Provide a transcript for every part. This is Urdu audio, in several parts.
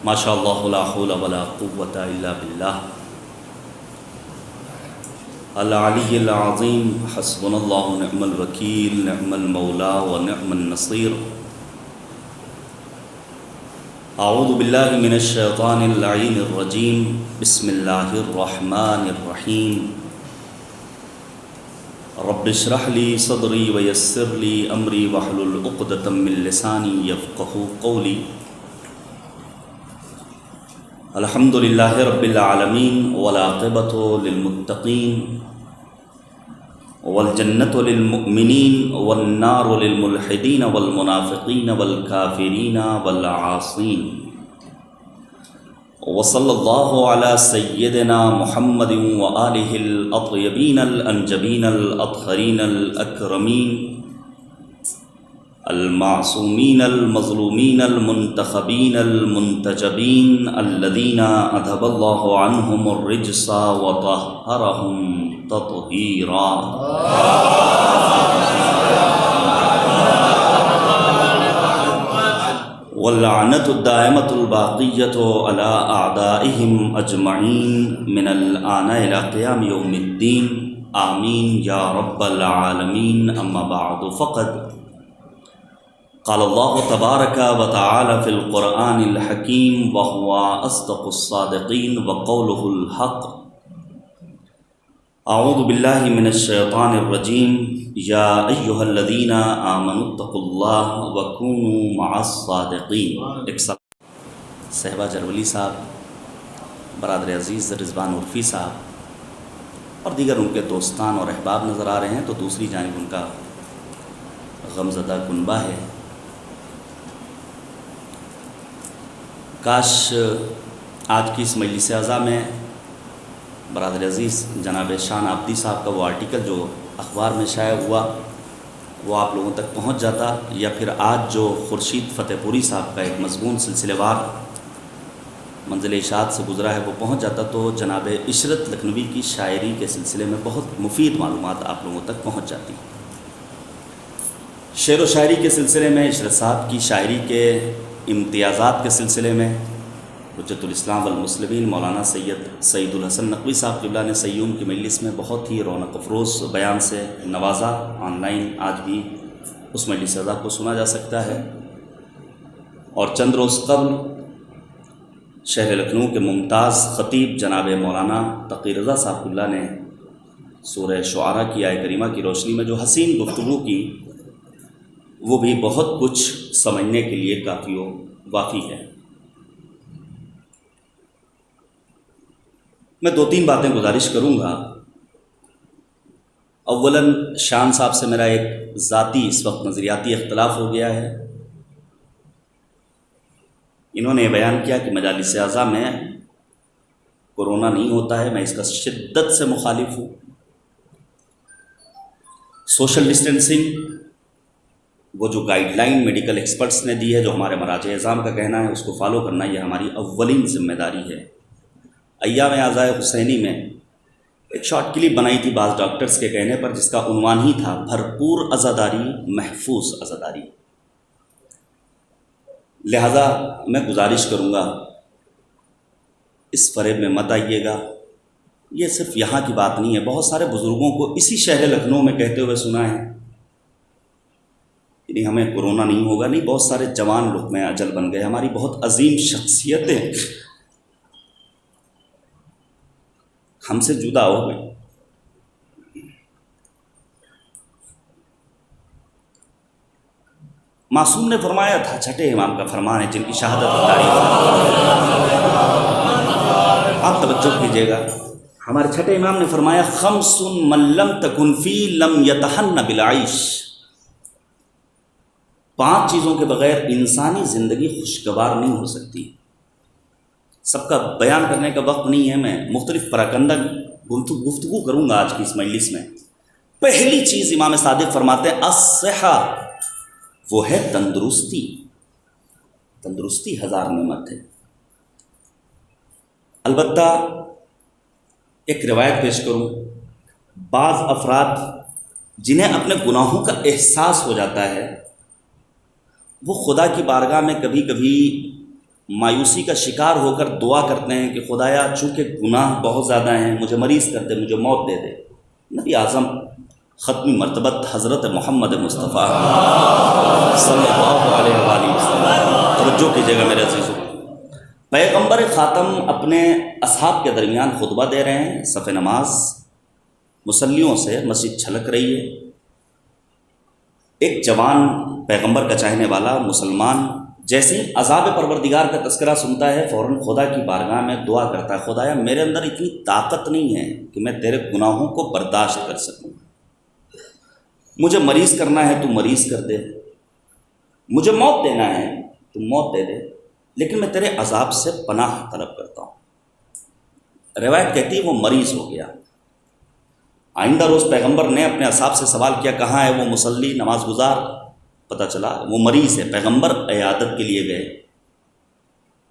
ماشاء اللہ لا حول ولا قوۃ الا باللہ العلی العظیم حسبنا اللہ نعم الوکیل نعم المولا ونعم النصیر اعوذ باللہ من الشیطان اللعین الرجیم بسم اللہ الرحمن الرحیم رب اشرح لی صدری ویسر لی امری واحلل عقدۃ من لسانی یفقہوا قولی الحمد للہ رب العالمین والعاقبۃ للمتقین والجنۃ للمؤمنین والنار للملحدین والمنافقین والکافرین والعاصین وصلی اللہ علی سیدنا محمد وآلہ الاطیبین الانجبین الاطہرین الاکرمین المعصومین المظلومین المنتخبین المنتجبین الذین اذهب اللہ عنہم الرجس وطہرہم تطہیرا واللعنۃ الدائمۃ الباقیۃ علی اعدائہم اجمعین من الآن الی قیام یوم الدین آمین یا رب العالمین اما بعد فقد قال اللہ تبارک و تعالی فی القرآن الحکیم وهو اصدق الصادقین وقولہ الحق اعوذ باللہ من الشیطان الرجیم یا ایہا الذین آمنوا اتقوا اللہ وکونوا مع الصادقین۔ صحبہ جرولی صاحب، برادر عزیز رضوان عرفی صاحب اور دیگر ان کے دوستان اور احباب نظر آ رہے ہیں، تو دوسری جانب ان کا غمزدہ کنبہ ہے۔ کاش آج کی اس مجلس اعزا میں برادر عزیز جناب شان عابدی صاحب کا وہ آرٹیکل جو اخبار میں شائع ہوا وہ آپ لوگوں تک پہنچ جاتا، یا پھر آج جو خورشید فتح پوری صاحب کا ایک مضمون سلسلے وار منزل اشاعت سے گزرا ہے وہ پہنچ جاتا، تو جناب عشرت لکھنوی کی شاعری کے سلسلے میں بہت مفید معلومات آپ لوگوں تک پہنچ جاتی۔ شعر و شاعری کے سلسلے میں عشرت صاحب کی شاعری کے امتیازات کے سلسلے میں حجت الاسلام والمسلمین مولانا سعید الحسن نقوی صاحب قبلہ نے سیوم کی مجلس میں بہت ہی رونق افروز بیان سے نوازا۔ آن لائن آج بھی اس مجلس اعزا کو سنا جا سکتا ہے، اور چند روز قبل شہر لکھنؤ کے ممتاز خطیب جناب مولانا تقی رضا صاحب قبلہ نے سورہ شعراء کی آیہ کریمہ کی روشنی میں جو حسین گفتگو کی، وہ بھی بہت کچھ سمجھنے کے لیے کافی و وافی ہے۔ میں دو تین باتیں گزارش کروں گا۔ اولاً شان صاحب سے میرا ایک ذاتی اس وقت نظریاتی اختلاف ہو گیا ہے۔ انہوں نے بیان کیا کہ مجالس اعزا میں کورونا نہیں ہوتا ہے، میں اس کا شدت سے مخالف ہوں۔ سوشل ڈسٹینسنگ وہ جو گائیڈ لائن میڈیکل ایکسپرٹس نے دی ہے، جو ہمارے مراجع اعظام کا کہنا ہے، اس کو فالو کرنا یہ ہماری اولین ذمہ داری ہے۔ ایام اعزائے حسینی میں ایک شارٹ کلپ بنائی تھی بعض ڈاکٹرز کے کہنے پر، جس کا عنوان ہی تھا بھرپور عزاداری محفوظ عزاداری۔ لہذا میں گزارش کروں گا اس فریب میں مت آئیے گا۔ یہ صرف یہاں کی بات نہیں ہے، بہت سارے بزرگوں کو اسی شہر لکھنؤ میں کہتے ہوئے سنا ہے یعنی ہمیں کورونا نہیں ہوگا۔ نہیں، بہت سارے جوان لقمہ اجل بن گئے، ہماری بہت عظیم شخصیتیں ہم سے جدا ہو گئی۔ معصوم نے فرمایا تھا، چھٹے امام کا فرمان ہے جن کی شہادت کی تاریخ آپ توجہ کیجیے گا۔ ہمارے چھٹے امام نے فرمایا خمس من لم تکن فی لم یتہن بالعیش، 5 چیزوں کے بغیر انسانی زندگی خوشگوار نہیں ہو سکتی۔ سب کا بیان کرنے کا وقت نہیں ہے، میں مختلف پراکندہ گفتگو کروں گا آج کی اس مجلس میں۔ پہلی چیز امام صادق فرماتے ہیں الصحہ، وہ ہے تندرستی۔ تندرستی 1000 نعمت ہے۔ البتہ ایک روایت پیش کروں، بعض افراد جنہیں اپنے گناہوں کا احساس ہو جاتا ہے وہ خدا کی بارگاہ میں کبھی کبھی مایوسی کا شکار ہو کر دعا کرتے ہیں کہ خدایا چونکہ گناہ بہت زیادہ ہیں مجھے مریض کر دے، مجھے موت دے دے۔ نبی اعظم ختمی مرتبت حضرت محمد مصطفیٰ صلی اللہ علیہ وآلہ وسلم، توجہ کیجیے گا میرے عزیزو، پیغمبر خاتم اپنے اصحاب کے درمیان خطبہ دے رہے ہیں، صف نماز مصلیوں سے مسجد چھلک رہی ہے۔ ایک جوان پیغمبر کا چاہنے والا مسلمان جیسے ہی عذاب پروردگار کا تذکرہ سنتا ہے فوراً خدا کی بارگاہ میں دعا کرتا ہے، خدایا میرے اندر اتنی طاقت نہیں ہے کہ میں تیرے گناہوں کو برداشت کر سکوں، مجھے مریض کرنا ہے تو مریض کر دے، مجھے موت دینا ہے تو موت دے دے، لیکن میں تیرے عذاب سے پناہ طلب کرتا ہوں۔ روایت کہتی ہے وہ مریض ہو گیا۔ آئندہ روز پیغمبر نے اپنے اصحاب سے سوال کیا کہاں ہے وہ مصلی نماز گزار، پتہ چلا وہ مریض ہے، پیغمبر عیادت کے لیے گئے۔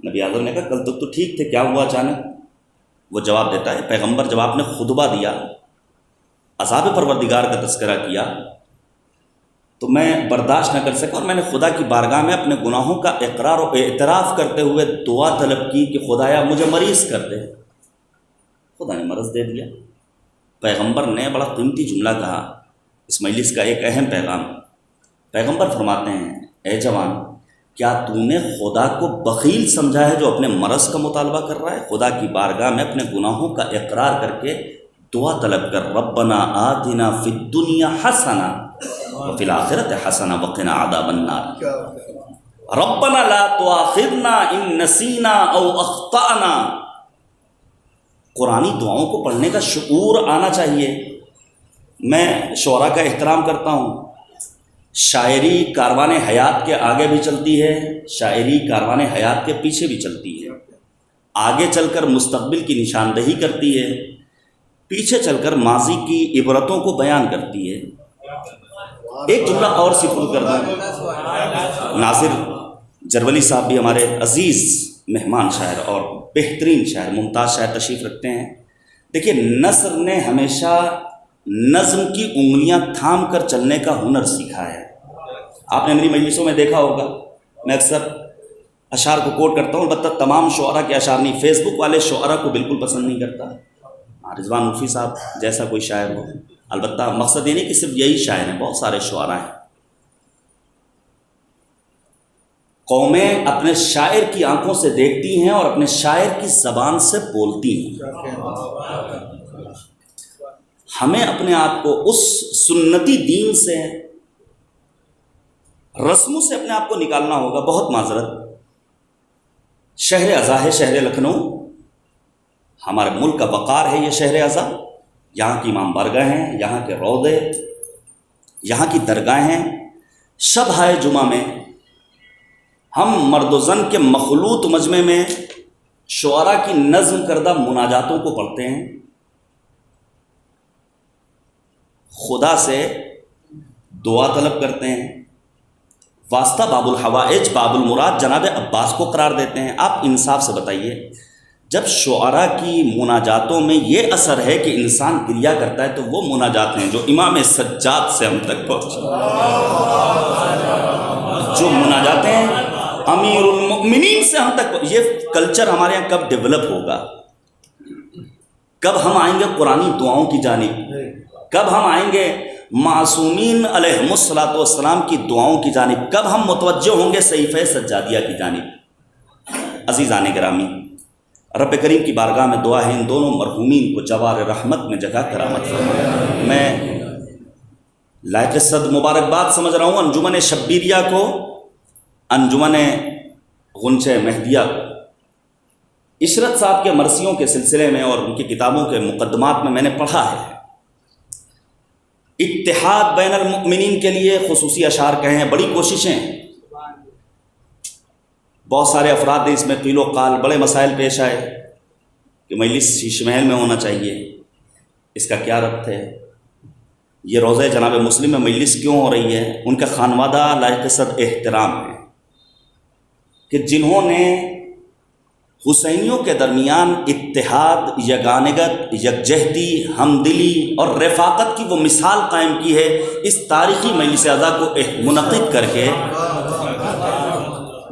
نبی اعظم نے کہا کل تک تو ٹھیک تھے، کیا ہوا اچانک؟ وہ جواب دیتا ہے پیغمبر جب آپ نے خطبہ دیا، عذاب پروردگار کا تذکرہ کیا تو میں برداشت نہ کر سکا اور میں نے خدا کی بارگاہ میں اپنے گناہوں کا اقرار و اعتراف کرتے ہوئے دعا طلب کی کہ خدایا مجھے مریض کر دے، خدا نے مرض دے دیا۔ پیغمبر نے بڑا قیمتی جملہ کہا، اس مجلس کا ایک اہم پیغام۔ پیغمبر فرماتے ہیں اے جوان، کیا تو نے خدا کو بخیل سمجھا ہے جو اپنے مرض کا مطالبہ کر رہا ہے؟ خدا کی بارگاہ میں اپنے گناہوں کا اقرار کر کے دعا طلب کر، ربنا آتنا فی الدنیا حسنہ وفی الآخرۃ حسنہ وقنا عذاب النار، ربنا لا تؤاخذنا ان نسینا او اخطأنا۔ قرآنی دعاؤں کو پڑھنے کا شعور آنا چاہیے۔ میں شعراء کا احترام کرتا ہوں، شاعری کاروان حیات کے آگے بھی چلتی ہے، شاعری کاروان حیات کے پیچھے بھی چلتی ہے، آگے چل کر مستقبل کی نشاندہی کرتی ہے، پیچھے چل کر ماضی کی عبرتوں کو بیان کرتی ہے۔ ایک جملہ اور سپرد کر دوں، ناصر جرولی صاحب بھی ہمارے عزیز مہمان شاعر اور بہترین شاعر، ممتاز شاعر تشریف رکھتے ہیں۔ دیکھیے نثر نے ہمیشہ نظم کی انگلیاں تھام کر چلنے کا ہنر سیکھا ہے۔ آپ نے میری مجلسوں میں دیکھا ہوگا میں اکثر اشعار کو کوٹ کرتا ہوں، البتہ تمام شعراء کے اشعار نہیں، فیس بک والے شعراء کو بالکل پسند نہیں کرتا، رضوان مفی صاحب جیسا کوئی شاعر ہو، البتہ مقصد یہ نہیں کہ صرف یہی شاعر ہیں، بہت سارے شعراء ہیں۔ قومیں اپنے شاعر کی آنکھوں سے دیکھتی ہیں اور اپنے شاعر کی زبان سے بولتی ہیں۔ ہمیں اپنے آپ کو اس سنتی دین سے، رسموں سے اپنے آپ کو نکالنا ہوگا۔ بہت معذرت، شہر ازاں ہے شہر لکھنؤ، ہمارے ملک کا وقار ہے یہ شہر ازاں، یہاں کی امام بارگاہ ہیں، یہاں کے روضے، یہاں کی درگاہیں۔ شب ہائے جمعہ میں ہم مرد و زن کے مخلوط مجمع میں شعراء کی نظم کردہ مناجاتوں کو پڑھتے ہیں، خدا سے دعا طلب کرتے ہیں، واسطہ باب الحوائج باب المراد جناب عباس کو قرار دیتے ہیں۔ آپ انصاف سے بتائیے، جب شعراء کی مناجاتوں میں یہ اثر ہے کہ انسان گریہ کرتا ہے تو وہ مناجات ہیں جو امام سجاد سے ہم تک پہنچے، جو مناجاتیں امیر المؤمنین سے ہم تک۔ یہ کلچر ہمارے یہاں کب ڈیولپ ہوگا؟ کب ہم آئیں گے قرآنی دعاؤں کی جانب؟ کب ہم آئیں گے معصومین علیہم الصلاۃ والسلام کی دعاؤں کی جانب؟ کب ہم متوجہ ہوں گے صحیفہ سجادیہ کی جانب؟ عزیزان گرامی، رب کریم کی بارگاہ میں دعا ہے ان دونوں مرحومین کو جوار رحمت میں جگہ کرامت فرمائے۔ میں لائق صد مبارکباد سمجھ رہا ہوں انجمن شبیریہ کو، انجمن غنچہ مہدیہ کو۔ عشرت صاحب کے مرثیوں کے سلسلے میں اور ان کی کتابوں کے مقدمات میں نے پڑھا ہے، اتحاد بین المؤمنین کے لیے خصوصی اشعار کہے ہیں، بڑی کوششیں، بہت سارے افراد نے اس میں قیل و قال، بڑے مسائل پیش آئے کہ مجلس شیش محل میں ہونا چاہیے، اس کا کیا ربط ہے، یہ روضہ جناب مسلم میں مجلس کیوں ہو رہی ہے؟ ان کا خانوادہ لائق صد احترام ہے کہ جنہوں نے حسینیوں کے درمیان اتحاد، یگانگت، یکجہتی، ہمدلی اور رفاقت کی وہ مثال قائم کی ہے، اس تاریخی مجلس ازاں کو منعقد کر کے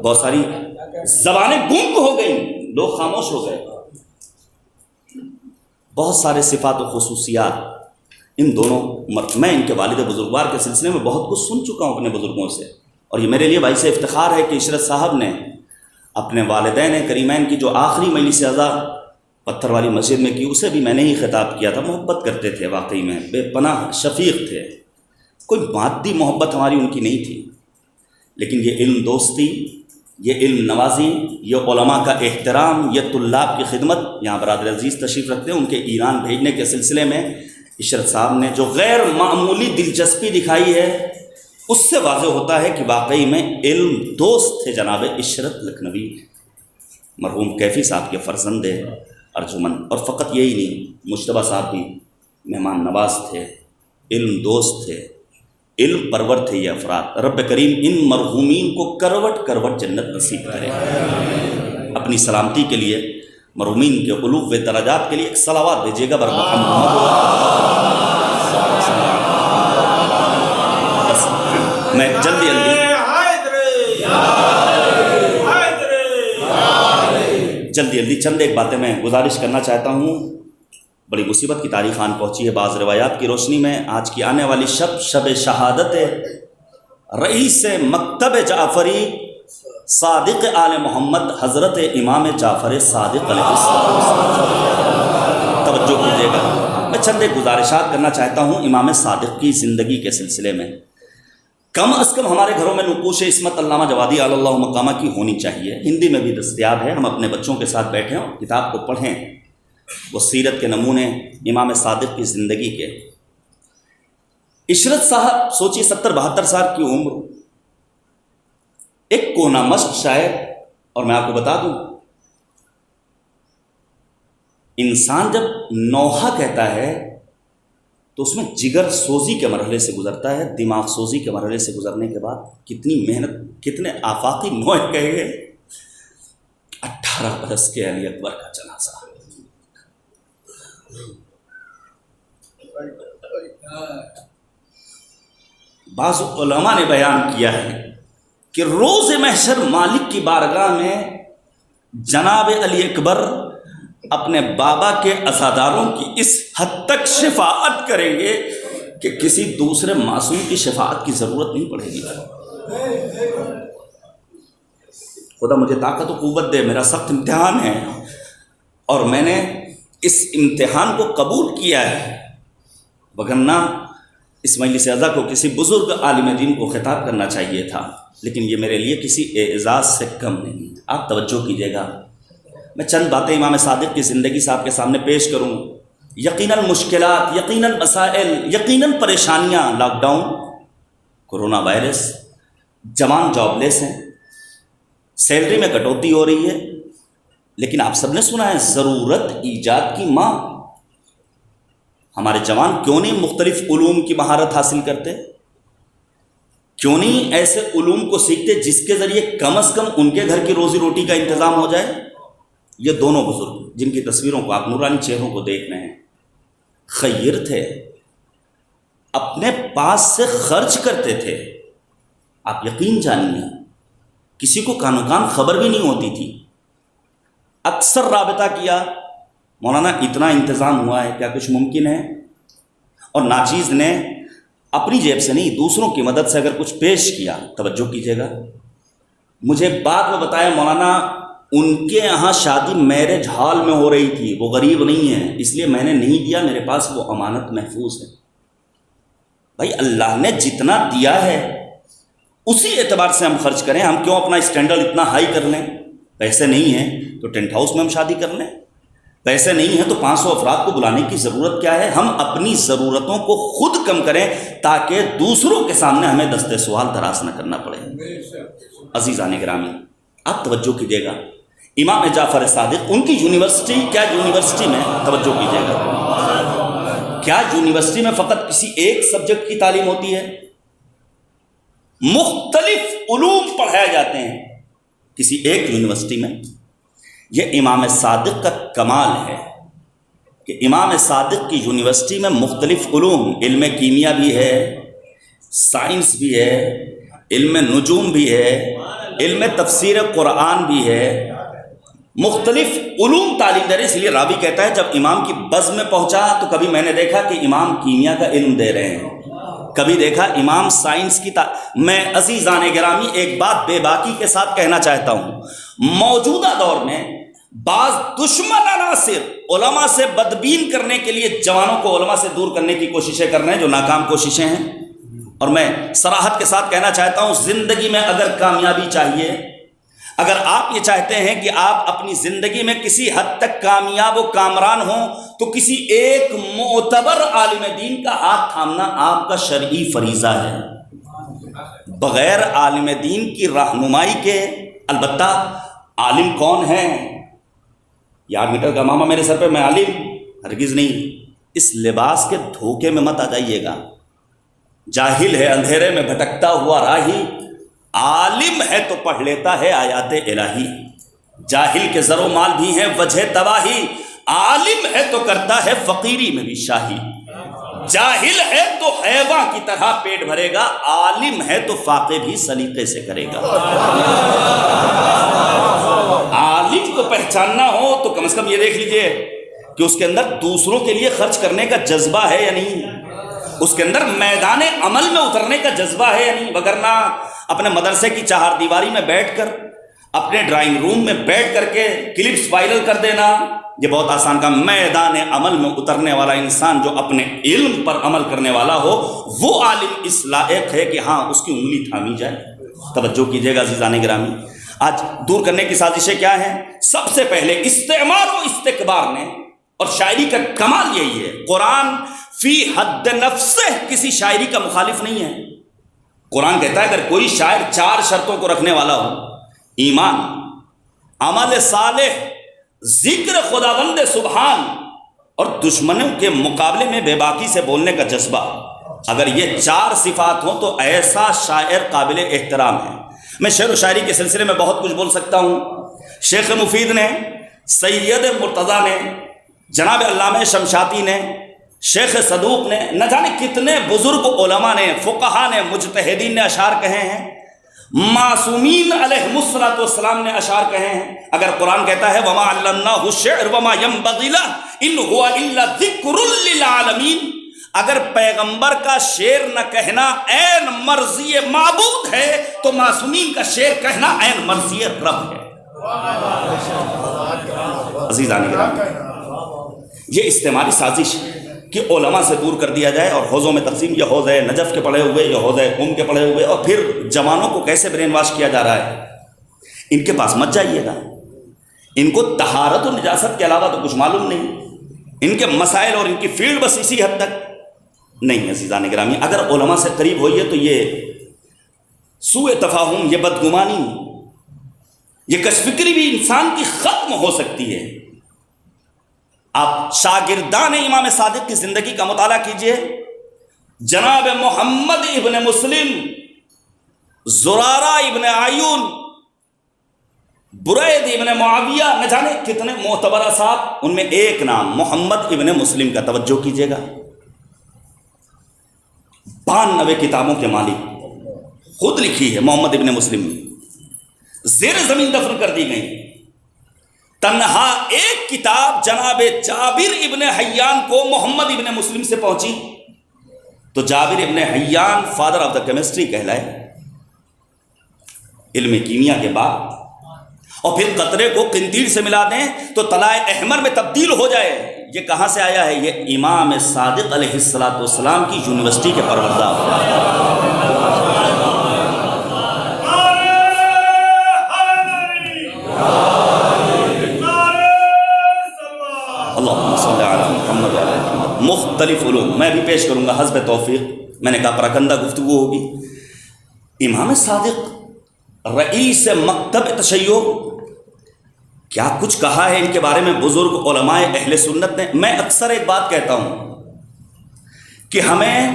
بہت ساری زبانیں گنگ ہو گئیں، لوگ خاموش ہو گئے. بہت سارے صفات و خصوصیات ان دونوں، میں ان کے والد بزرگوار کے سلسلے میں بہت کچھ سن چکا ہوں اپنے بزرگوں سے، اور یہ میرے لیے باعث افتخار ہے کہ عشرت صاحب نے اپنے والدین کریمین کی جو آخری مجلس اعزا پتھر والی مسجد میں کی، اسے بھی میں نے ہی خطاب کیا تھا. محبت کرتے تھے، واقعی میں بے پناہ شفیق تھے. کوئی مادی محبت ہماری ان کی نہیں تھی، لیکن یہ علم دوستی، یہ علم نوازی، یہ علماء کا احترام، یہ طلاب کی خدمت. یہاں برادر عزیز تشریف رکھتے ہیں، ان کے ایران بھیجنے کے سلسلے میں عشرت صاحب نے جو غیر معمولی دلچسپی دکھائی ہے، اس سے واضح ہوتا ہے کہ واقعی میں علم دوست تھے جناب عشرت لکھنوی، مرحوم کیفی صاحب کے فرزند ارجمن. اور فقط یہی نہیں، مجتبیٰ صاحب بھی مہمان نواز تھے، علم دوست تھے، علم پرور تھے یہ افراد. رب کریم ان مرحومین کو کروٹ کروٹ جنت نصیب کرے. اپنی سلامتی کے لیے مرحومین کے علو و درجات کے لیے ایک صلوات بھیجیے گا بر محمد. میں جلدی جلدی چند ایک باتیں میں گزارش کرنا چاہتا ہوں. بڑی مصیبت کی تاریخ آن پہنچی ہے. بعض روایات کی روشنی میں آج کی آنے والی شب شہادت رئیس مکتب جعفری صادق آل محمد حضرت امام جعفر صادق علیہ السلام. توجہ کیجیے گا، میں چند ایک گزارشات کرنا چاہتا ہوں امام صادق کی زندگی کے سلسلے میں. کم از کم ہمارے گھروں میں نقوش عصمت علامہ جوادی علی اللہ مقامہ کی ہونی چاہیے. ہندی میں بھی دستیاب ہے، ہم اپنے بچوں کے ساتھ بیٹھیں اور کتاب کو پڑھیں. وہ سیرت کے نمونے امام صادق کی زندگی کے. عشرت صاحب سوچیے 70-72 سال کی عمر، ایک کونا مشق شاعر. اور میں آپ کو بتا دوں، انسان جب نوحہ کہتا ہے تو اس میں جگر سوزی کے مرحلے سے گزرتا ہے، دماغ سوزی کے مرحلے سے گزرنے کے بعد کتنی محنت، کتنے آفاقی نوح کہے گئے. 18 برس کے علی اکبر کا جنازہ. بعض علماء نے بیان کیا ہے کہ روز محشر مالک کی بارگاہ میں جناب علی اکبر اپنے بابا کے عزاداروں کی اس حد تک شفاعت کریں گے کہ کسی دوسرے معصوم کی شفاعت کی ضرورت نہیں پڑے گی. خدا مجھے طاقت و قوت دے، میرا سخت امتحان ہے اور میں نے اس امتحان کو قبول کیا ہے، وگرنہ اس مجلس اعزا کو کسی بزرگ عالم دین کو خطاب کرنا چاہیے تھا، لیکن یہ میرے لیے کسی اعزاز سے کم نہیں. آپ توجہ کیجیے گا، میں چند باتیں امام صادق کی زندگی سے آپ کے سامنے پیش کروں. یقیناً مشکلات، یقیناً مسائل، یقیناً پریشانیاں، لاک ڈاؤن، کورونا وائرس، جوان جاب لیس ہیں، سیلری میں کٹوتی ہو رہی ہے، لیکن آپ سب نے سنا ہے ضرورت ایجاد کی ماں. ہمارے جوان کیوں نہیں مختلف علوم کی مہارت حاصل کرتے؟ کیوں نہیں ایسے علوم کو سیکھتے جس کے ذریعے کم از کم ان کے گھر کی روزی روٹی کا انتظام ہو جائے؟ یہ دونوں بزرگ جن کی تصویروں کو آپ نورانی چہروں کو دیکھ رہے ہیں، خیر تھے، اپنے پاس سے خرچ کرتے تھے. آپ یقین جانیے کسی کو کانو کان خبر بھی نہیں ہوتی تھی. اکثر رابطہ کیا، مولانا اتنا انتظام ہوا ہے، کیا کچھ ممکن ہے؟ اور ناچیز نے اپنی جیب سے نہیں، دوسروں کی مدد سے اگر کچھ پیش کیا، توجہ کیجیے گا، مجھے بعد میں بتایا مولانا ان کے یہاں شادی میرج ہال میں ہو رہی تھی، وہ غریب نہیں ہے اس لیے میں نے نہیں دیا، میرے پاس وہ امانت محفوظ ہے. بھائی اللہ نے جتنا دیا ہے اسی اعتبار سے ہم خرچ کریں. ہم کیوں اپنا اسٹینڈرڈ اتنا ہائی کر لیں؟ پیسے نہیں ہیں تو ٹینٹ ہاؤس میں ہم شادی کر لیں، پیسے نہیں ہیں تو 500 افراد کو بلانے کی ضرورت کیا ہے؟ ہم اپنی ضرورتوں کو خود کم کریں تاکہ دوسروں کے سامنے ہمیں دست سوال دراز نہ کرنا پڑے. عزیزان گرامی آپ توجہ کیجیے گا، امام جعفر صادق ان کی یونیورسٹی، کیا یونیورسٹی میں توجہ کیجیے گا، کیا یونیورسٹی میں فقط کسی ایک سبجیکٹ کی تعلیم ہوتی ہے؟ مختلف علوم پڑھائے جاتے ہیں کسی ایک یونیورسٹی میں. یہ امام صادق کا کمال ہے کہ امام صادق کی یونیورسٹی میں مختلف علوم، علم کیمیا بھی ہے، سائنس بھی ہے، علم نجوم بھی ہے، علم تفسیر قرآن بھی ہے، مختلف علوم تعلیم دے رہے، اس لیے راوی کہتا ہے جب امام کی بزم میں پہنچا تو کبھی میں نے دیکھا کہ امام کیمیا کا علم دے رہے ہیں، کبھی دیکھا امام سائنس کی میں عزیزان گرامی ایک بات بے باکی کے ساتھ کہنا چاہتا ہوں، موجودہ دور میں بعض دشمن عناصر علماء سے بدبین کرنے کے لیے جوانوں کو علماء سے دور کرنے کی کوششیں کر رہے ہیں، جو ناکام کوششیں ہیں، اور میں صراحت کے ساتھ کہنا چاہتا ہوں زندگی میں اگر کامیابی چاہیے، اگر آپ یہ چاہتے ہیں کہ آپ اپنی زندگی میں کسی حد تک کامیاب و کامران ہوں تو کسی ایک معتبر عالم دین کا ہاتھ تھامنا آپ کا شرعی فریضہ ہے۔ بغیر عالم دین کی رہنمائی کے، البتہ عالم کون ہے؟ یار میٹر کا ماما میرے سر پہ، میں عالم ہرگز نہیں، اس لباس کے دھوکے میں مت آ جائیے گا۔ جاہل ہے اندھیرے میں بھٹکتا ہوا راہی، عالم ہے تو پڑھ لیتا ہے آیات الہی۔ جاہل کے زر و مال بھی ہیں وجہ تباہی، عالم ہے تو کرتا ہے فقیری میں بھی شاہی۔ جاہل ہے تو حیواں کی طرح پیٹ بھرے گا، عالم ہے تو فاقے بھی سلیقے سے کرے گا۔ عالم کو پہچاننا ہو تو کم از کم یہ دیکھ لیجئے کہ اس کے اندر دوسروں کے لیے خرچ کرنے کا جذبہ ہے یا نہیں، اس کے اندر میدان عمل میں اترنے کا جذبہ ہے یا نہیں، وگرنہ اپنے مدرسے کی چہار دیواری میں بیٹھ کر، اپنے ڈرائنگ روم میں بیٹھ کر کے کلپس وائرل کر دینا یہ بہت آسان کام۔ میدان عمل میں اترنے والا انسان جو اپنے علم پر عمل کرنے والا ہو، وہ عالم اس لائق ہے کہ ہاں اس کی انگلی تھامی جائے۔ توجہ کیجیے گا عزیزان گرامی، آج دور کرنے کی سازشیں کیا ہیں؟ سب سے پہلے استعمار و استکبار نے، اور شاعری کا کمال یہی ہے، قرآن فی حد نفسہ کسی شاعری کا مخالف نہیں ہے۔ قرآن کہتا ہے اگر کوئی شاعر 4 شرطوں کو رکھنے والا ہو، ایمان، عمل صالح، ذکر خداوند سبحان، اور دشمنوں کے مقابلے میں بے باکی سے بولنے کا جذبہ، اگر یہ 4 صفات ہوں تو ایسا شاعر قابل احترام ہے۔ میں شعر و شاعری کے سلسلے میں بہت کچھ بول سکتا ہوں۔ شیخ مفید نے، سید مرتضیٰ نے، جناب علامہ شمشاطی نے، شیخ صدوق نے، نہ جانے کتنے بزرگ علماء نے، فقہا نے، مجتہدین نے اشعار کہے ہیں، معصومین علیہم الصلوۃ والسلام نے اشعار کہے ہیں۔ اگر قرآن کہتا ہے وما علمناہ الشعر وما ينبغي له ان هو الا ذکر للعالمین، اگر پیغمبر کا شعر نہ کہنا عین مرضی معبود ہے تو معصومین کا شعر کہنا عین مرضی رب ہے۔ عزیزان گرامی، یہ استعماری سازش کہ علماء سے دور کر دیا جائے اور حوضوں میں تقسیم، یہ حوض ہے نجف کے پڑھے ہوئے، یہ حوض ہے قم کے پڑھے ہوئے، اور پھر جوانوں کو کیسے برین واش کیا جا رہا ہے۔ ان کے پاس مت جائیے گا، ان کو طہارت و نجاست کے علاوہ تو کچھ معلوم نہیں، ان کے مسائل اور ان کی فیلڈ بس اسی حد تک نہیں۔ عزیزان گرامی، اگر علماء سے قریب ہوئیے تو یہ سوء تفاہم، یہ بدگمانی، یہ کشفکری بھی انسان کی ختم ہو سکتی ہے۔ آپ شاگردان امام صادق کی زندگی کا مطالعہ کیجئے، جناب محمد ابن مسلم، زرارہ ابن عیون، برید ابن معاویہ، نہ جانے کتنے معتبر صاحب، ان میں ایک نام محمد ابن مسلم کا، توجہ کیجئے گا، 92 کتابوں کے مالک، خود لکھی ہے محمد ابن مسلم نے، زیر زمین دفن کر دی گئی۔ تنہا ایک کتاب جناب جابر ابن حیان کو محمد ابن مسلم سے پہنچی تو جابر ابن حیان فادر آف دا کیمسٹری کہلائے، علم کیمیا کے بعد، اور پھر قطرے کو قنطیر سے ملا دیں تو طلائع احمر میں تبدیل ہو جائے۔ یہ کہاں سے آیا ہے؟ یہ امام صادق علیہ الصلوۃ والسلام کی یونیورسٹی کے پروردہ۔ مختلف علوم میں بھی پیش کروں گا حسب توفیق، میں نے کہا پراکندہ گفتگو ہوگی۔ امام صادق رئیس مکتب تشیع، کیا کچھ کہا ہے ان کے بارے میں بزرگ علماء اہل سنت نے۔ میں اکثر ایک بات کہتا ہوں کہ ہمیں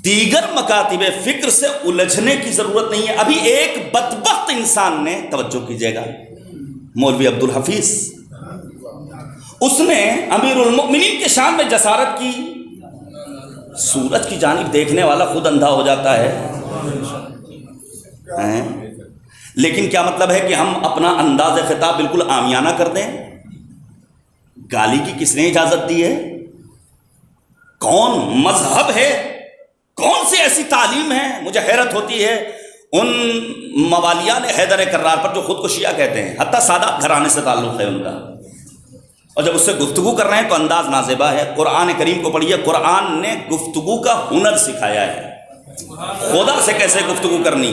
دیگر مکاتب فکر سے الجھنے کی ضرورت نہیں ہے۔ ابھی ایک بدبخت انسان نے، توجہ کیجیے گا، مولوی عبدالحفیظ، اس نے امیر المؤمنین کے شان میں جسارت کی۔ سورج کی جانب دیکھنے والا خود اندھا ہو جاتا ہے۔ لیکن کیا مطلب ہے کہ ہم اپنا انداز خطاب بالکل عامیانہ کر دیں؟ گالی کی کس نے اجازت دی ہے؟ کون مذہب ہے؟ کون سی ایسی تعلیم ہے؟ مجھے حیرت ہوتی ہے ان موالیان حیدر کرار پر جو خود کو شیعہ کہتے ہیں، حتیٰ سادات گھرانے سے تعلق ہے ان کا، اور جب اس سے گفتگو کر رہے ہیں تو انداز نازیبا ہے۔ قرآن کریم کو پڑھیے، قرآن نے گفتگو کا ہنر سکھایا ہے، خدا سے کیسے گفتگو کرنی۔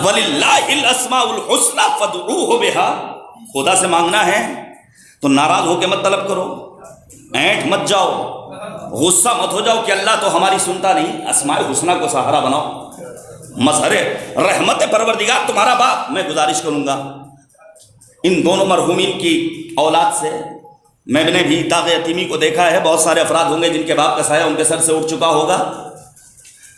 وَلِلَّهِ الْأَسْمَاءُ الْحُسْنَى فَادْعُوهُ بِهَا، خدا سے مانگنا ہے تو ناراض ہو کے مت طلب کرو، اینٹ مت جاؤ، غصہ مت ہو جاؤ کہ اللہ تو ہماری سنتا نہیں، اسماء الحسنی کو سہارا بناؤ۔ مظہر رحمت پروردگار تمہارا باپ، میں گزارش کروں گا ان دونوں مرحومین کی اولاد سے، میں نے بھی داغ یتیمی کو دیکھا ہے، بہت سارے افراد ہوں گے جن کے باپ کا سایہ ان کے سر سے اٹھ چکا ہوگا۔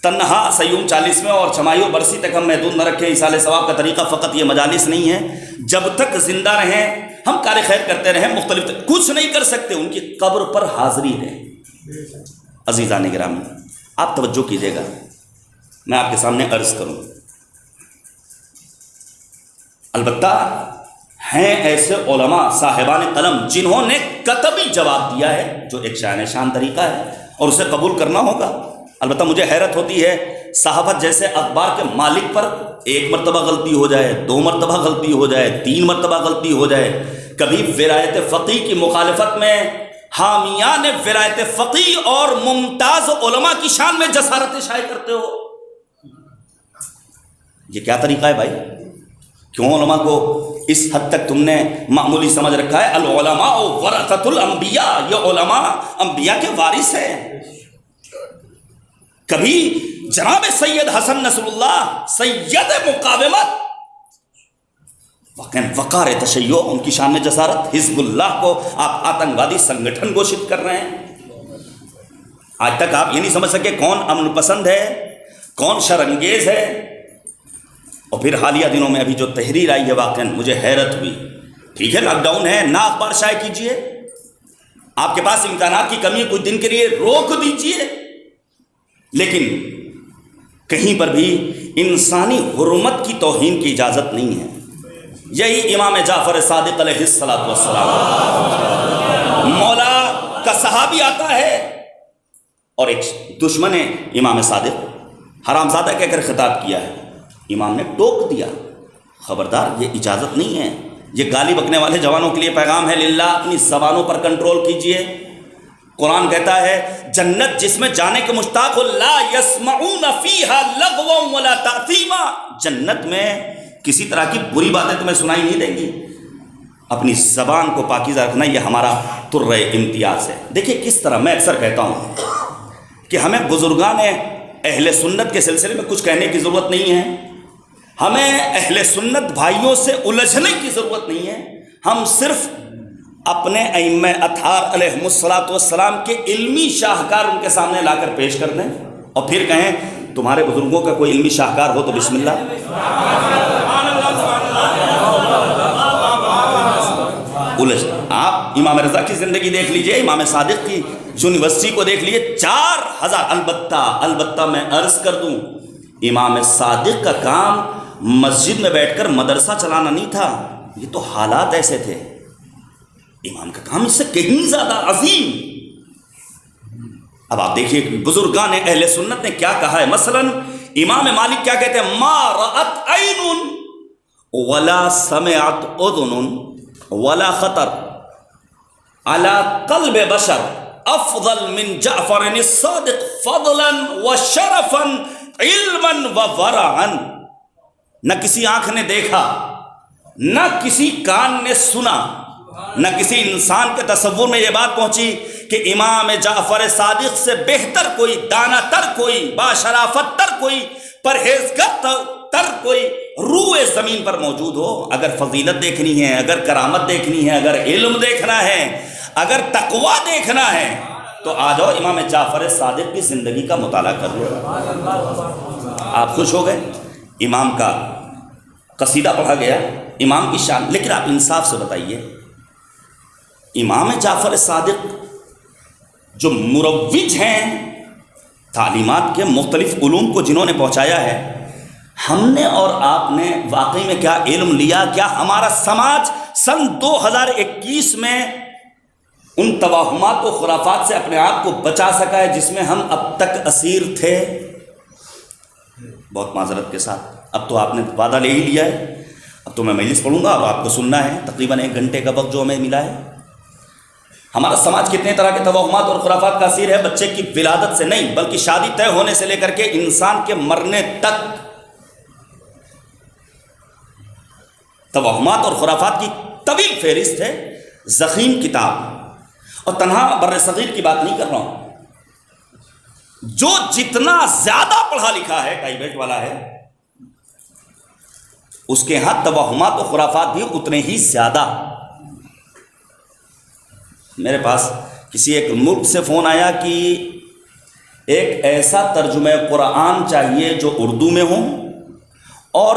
تنہا سیوم 40 میں اور چھمائیوں برسی تک ہم محدود نہ رکھیں، ایصال ثواب کا طریقہ فقط یہ مجالس نہیں ہے، جب تک زندہ رہیں ہم کار خیر کرتے رہیں، مختلف کچھ نہیں کر سکتے، ان کی قبر پر حاضری دیں۔ عزیزان گرامی، آپ توجہ کیجیے گا، میں آپ کے سامنے عرض کروں، البتہ ہیں ایسے علماء صاحبان قلم جنہوں نے کتبی جواب دیا ہے، جو ایک شان شان طریقہ ہے اور اسے قبول کرنا ہوگا۔ البتہ مجھے حیرت ہوتی ہے صحافت جیسے اخبار کے مالک پر ایک مرتبہ غلطی ہو جائے، 2 مرتبہ غلطی ہو جائے، 3 مرتبہ غلطی ہو جائے، کبھی ولایت فقیہ کی مخالفت میں حامیان ولایت فقیہ اور ممتاز علماء کی شان میں جسارت شائع کرتے ہو۔ یہ کیا طریقہ ہے بھائی؟ کیوں علماء کو اس حد تک تم نے معمولی سمجھ رکھا ہے؟ العلماء ورثۃ الانبیاء، یہ علماء انبیاء کے وارث ہیں۔ کبھی جناب سید حسن نصر اللہ سید مقاومت، وقار تشیع، ان کی شان میں جسارت، حزب اللہ کو آپ آتنکوادی سنگٹھن گھوشت کر رہے ہیں۔ آج تک آپ یہ نہیں سمجھ سکے کون امن پسند ہے، کون شرانگیز ہے۔ اور پھر حالیہ دنوں میں ابھی جو تحریر آئی ہے واقعاً مجھے حیرت ہوئی۔ ٹھیک ہے لاک ڈاؤن ہے، نہ اخبار شائع کیجئے، آپ کے پاس امکانات کی کمی ہے، کچھ دن کے لیے روک دیجئے، لیکن کہیں پر بھی انسانی حرمت کی توہین کی اجازت نہیں ہے۔ یہی امام جعفر صادق علیہ الصلوۃ والسلام، مولا کا صحابی آتا ہے اور ایک دشمن امام صادق حرامزادہ کہہ کر خطاب کیا ہے، امام نے ٹوک دیا، خبردار یہ اجازت نہیں ہے۔ یہ گالی بکنے والے جوانوں کے لیے پیغام ہے، للہ اپنی زبانوں پر کنٹرول کیجئے۔ قرآن کہتا ہے جنت جس میں جانے کے مشتاق ہو، لا یسمعون فیہا لغوا ولا تأثیما، جنت میں کسی طرح کی بری باتیں تمہیں سنائی نہیں دیں گی۔ اپنی زبان کو پاکیزہ رکھنا یہ ہمارا طرۂ امتیاز ہے۔ دیکھیے کس طرح، میں اکثر کہتا ہوں کہ ہمیں بزرگان اہل سنت کے سلسلے میں کچھ کہنے کی ضرورت نہیں ہے، ہمیں اہل سنت بھائیوں سے الجھنے کی ضرورت نہیں ہے، ہم صرف اپنے ائمہ اطہار علیہم الصلوۃ والسلام کے علمی شاہکار ان کے سامنے لا کر پیش کر دیں اور پھر کہیں تمہارے بزرگوں کا کوئی علمی شاہکار ہو تو بسم اللہ۔ آپ امام رضا کی زندگی دیکھ لیجئے، امام صادق کی یونیورسٹی کو دیکھ لیجئے، 4000۔ البتہ میں عرض کر دوں، امام صادق کا کام مسجد میں بیٹھ کر مدرسہ چلانا نہیں تھا، یہ تو حالات ایسے تھے۔ امام کا کام اس سے کہیں زیادہ عظیم۔ اب آپ دیکھیے بزرگان اہل سنت نے کیا کہا ہے، مثلا امام مالک کیا کہتے ہیں، ما رأت عین ولا سمعت اذن ولا خطر على قلب بشر افضل من جعفر الصادق فضلا وشرفا علما وورعا۔ نہ کسی آنکھ نے دیکھا، نہ کسی کان نے سنا، نہ کسی انسان کے تصور میں یہ بات پہنچی کہ امام جعفر صادق سے بہتر کوئی، دانا تر کوئی، باشرافت تر کوئی، پرہیزگر تر کوئی روئے زمین پر موجود ہو۔ اگر فضیلت دیکھنی ہے، اگر کرامت دیکھنی ہے، اگر علم دیکھنا ہے، اگر تقوی دیکھنا ہے تو آ جاؤ امام جعفر صادق کی زندگی کا مطالعہ کر لو۔ آپ خوش ہو گئے، امام کا قصیدہ پڑھا گیا، امام کی شان۔ لیکن آپ انصاف سے بتائیے، امام جعفر صادق جو مروج ہیں تعلیمات کے مختلف علوم کو جنہوں نے پہنچایا ہے، ہم نے اور آپ نے واقعی میں کیا علم لیا؟ کیا ہمارا سماج سن 2021 میں ان توہمات و خرافات سے اپنے آپ کو بچا سکا ہے جس میں ہم اب تک اسیر تھے؟ بہت معذرت کے ساتھ، اب تو آپ نے وعدہ لے ہی لیا ہے، اب تو میں مجلس پڑھوں گا اور آپ کو سننا ہے، تقریباً 1 گھنٹے کا وقت جو ہمیں ملا ہے۔ ہمارا سماج کتنے طرح کے توہمات اور خرافات کا اسیر ہے، بچے کی ولادت سے نہیں بلکہ شادی طے ہونے سے لے کر کے انسان کے مرنے تک توہمات اور خرافات کی طویل فہرست ہے، ضخیم کتاب۔ اور تنہا بر صغیر کی بات نہیں کر رہا ہوں، جو جتنا زیادہ پڑھا لکھا ہے، ٹائبیٹ والا ہے، اس کے ہاں توہمات و خرافات بھی اتنے ہی زیادہ۔ میرے پاس کسی ایک ملک سے فون آیا کہ ایک ایسا ترجمہ قرآن چاہیے جو اردو میں ہو اور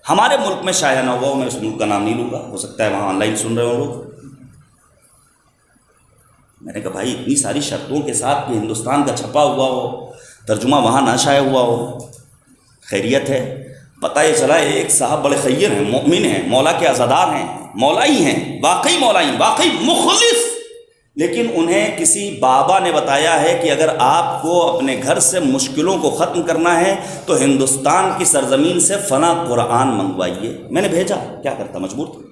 ہمارے ملک میں شائع نہ ہوا ہو۔ میں اس ملک کا نام نہیں لوں گا، ہو سکتا ہے وہاں آن لائن سن رہے ہوں لوگ۔ میں نے کہا بھائی اتنی ساری شرطوں کے ساتھ کہ ہندوستان کا چھپا ہوا ہو، ترجمہ وہاں نہ شائع ہوا ہو، خیریت ہے؟ پتہ یہ چلا ایک صاحب بڑے خیر ہیں، مؤمن ہیں، مولا کے عزادار ہیں، مولا ہی ہیں، واقعی مولا ہی، واقعی مخلص، لیکن انہیں کسی بابا نے بتایا ہے کہ اگر آپ کو اپنے گھر سے مشکلوں کو ختم کرنا ہے تو ہندوستان کی سرزمین سے فلاں قرآن منگوائیے۔ میں نے بھیجا، کیا کرتا، مجبور تھا۔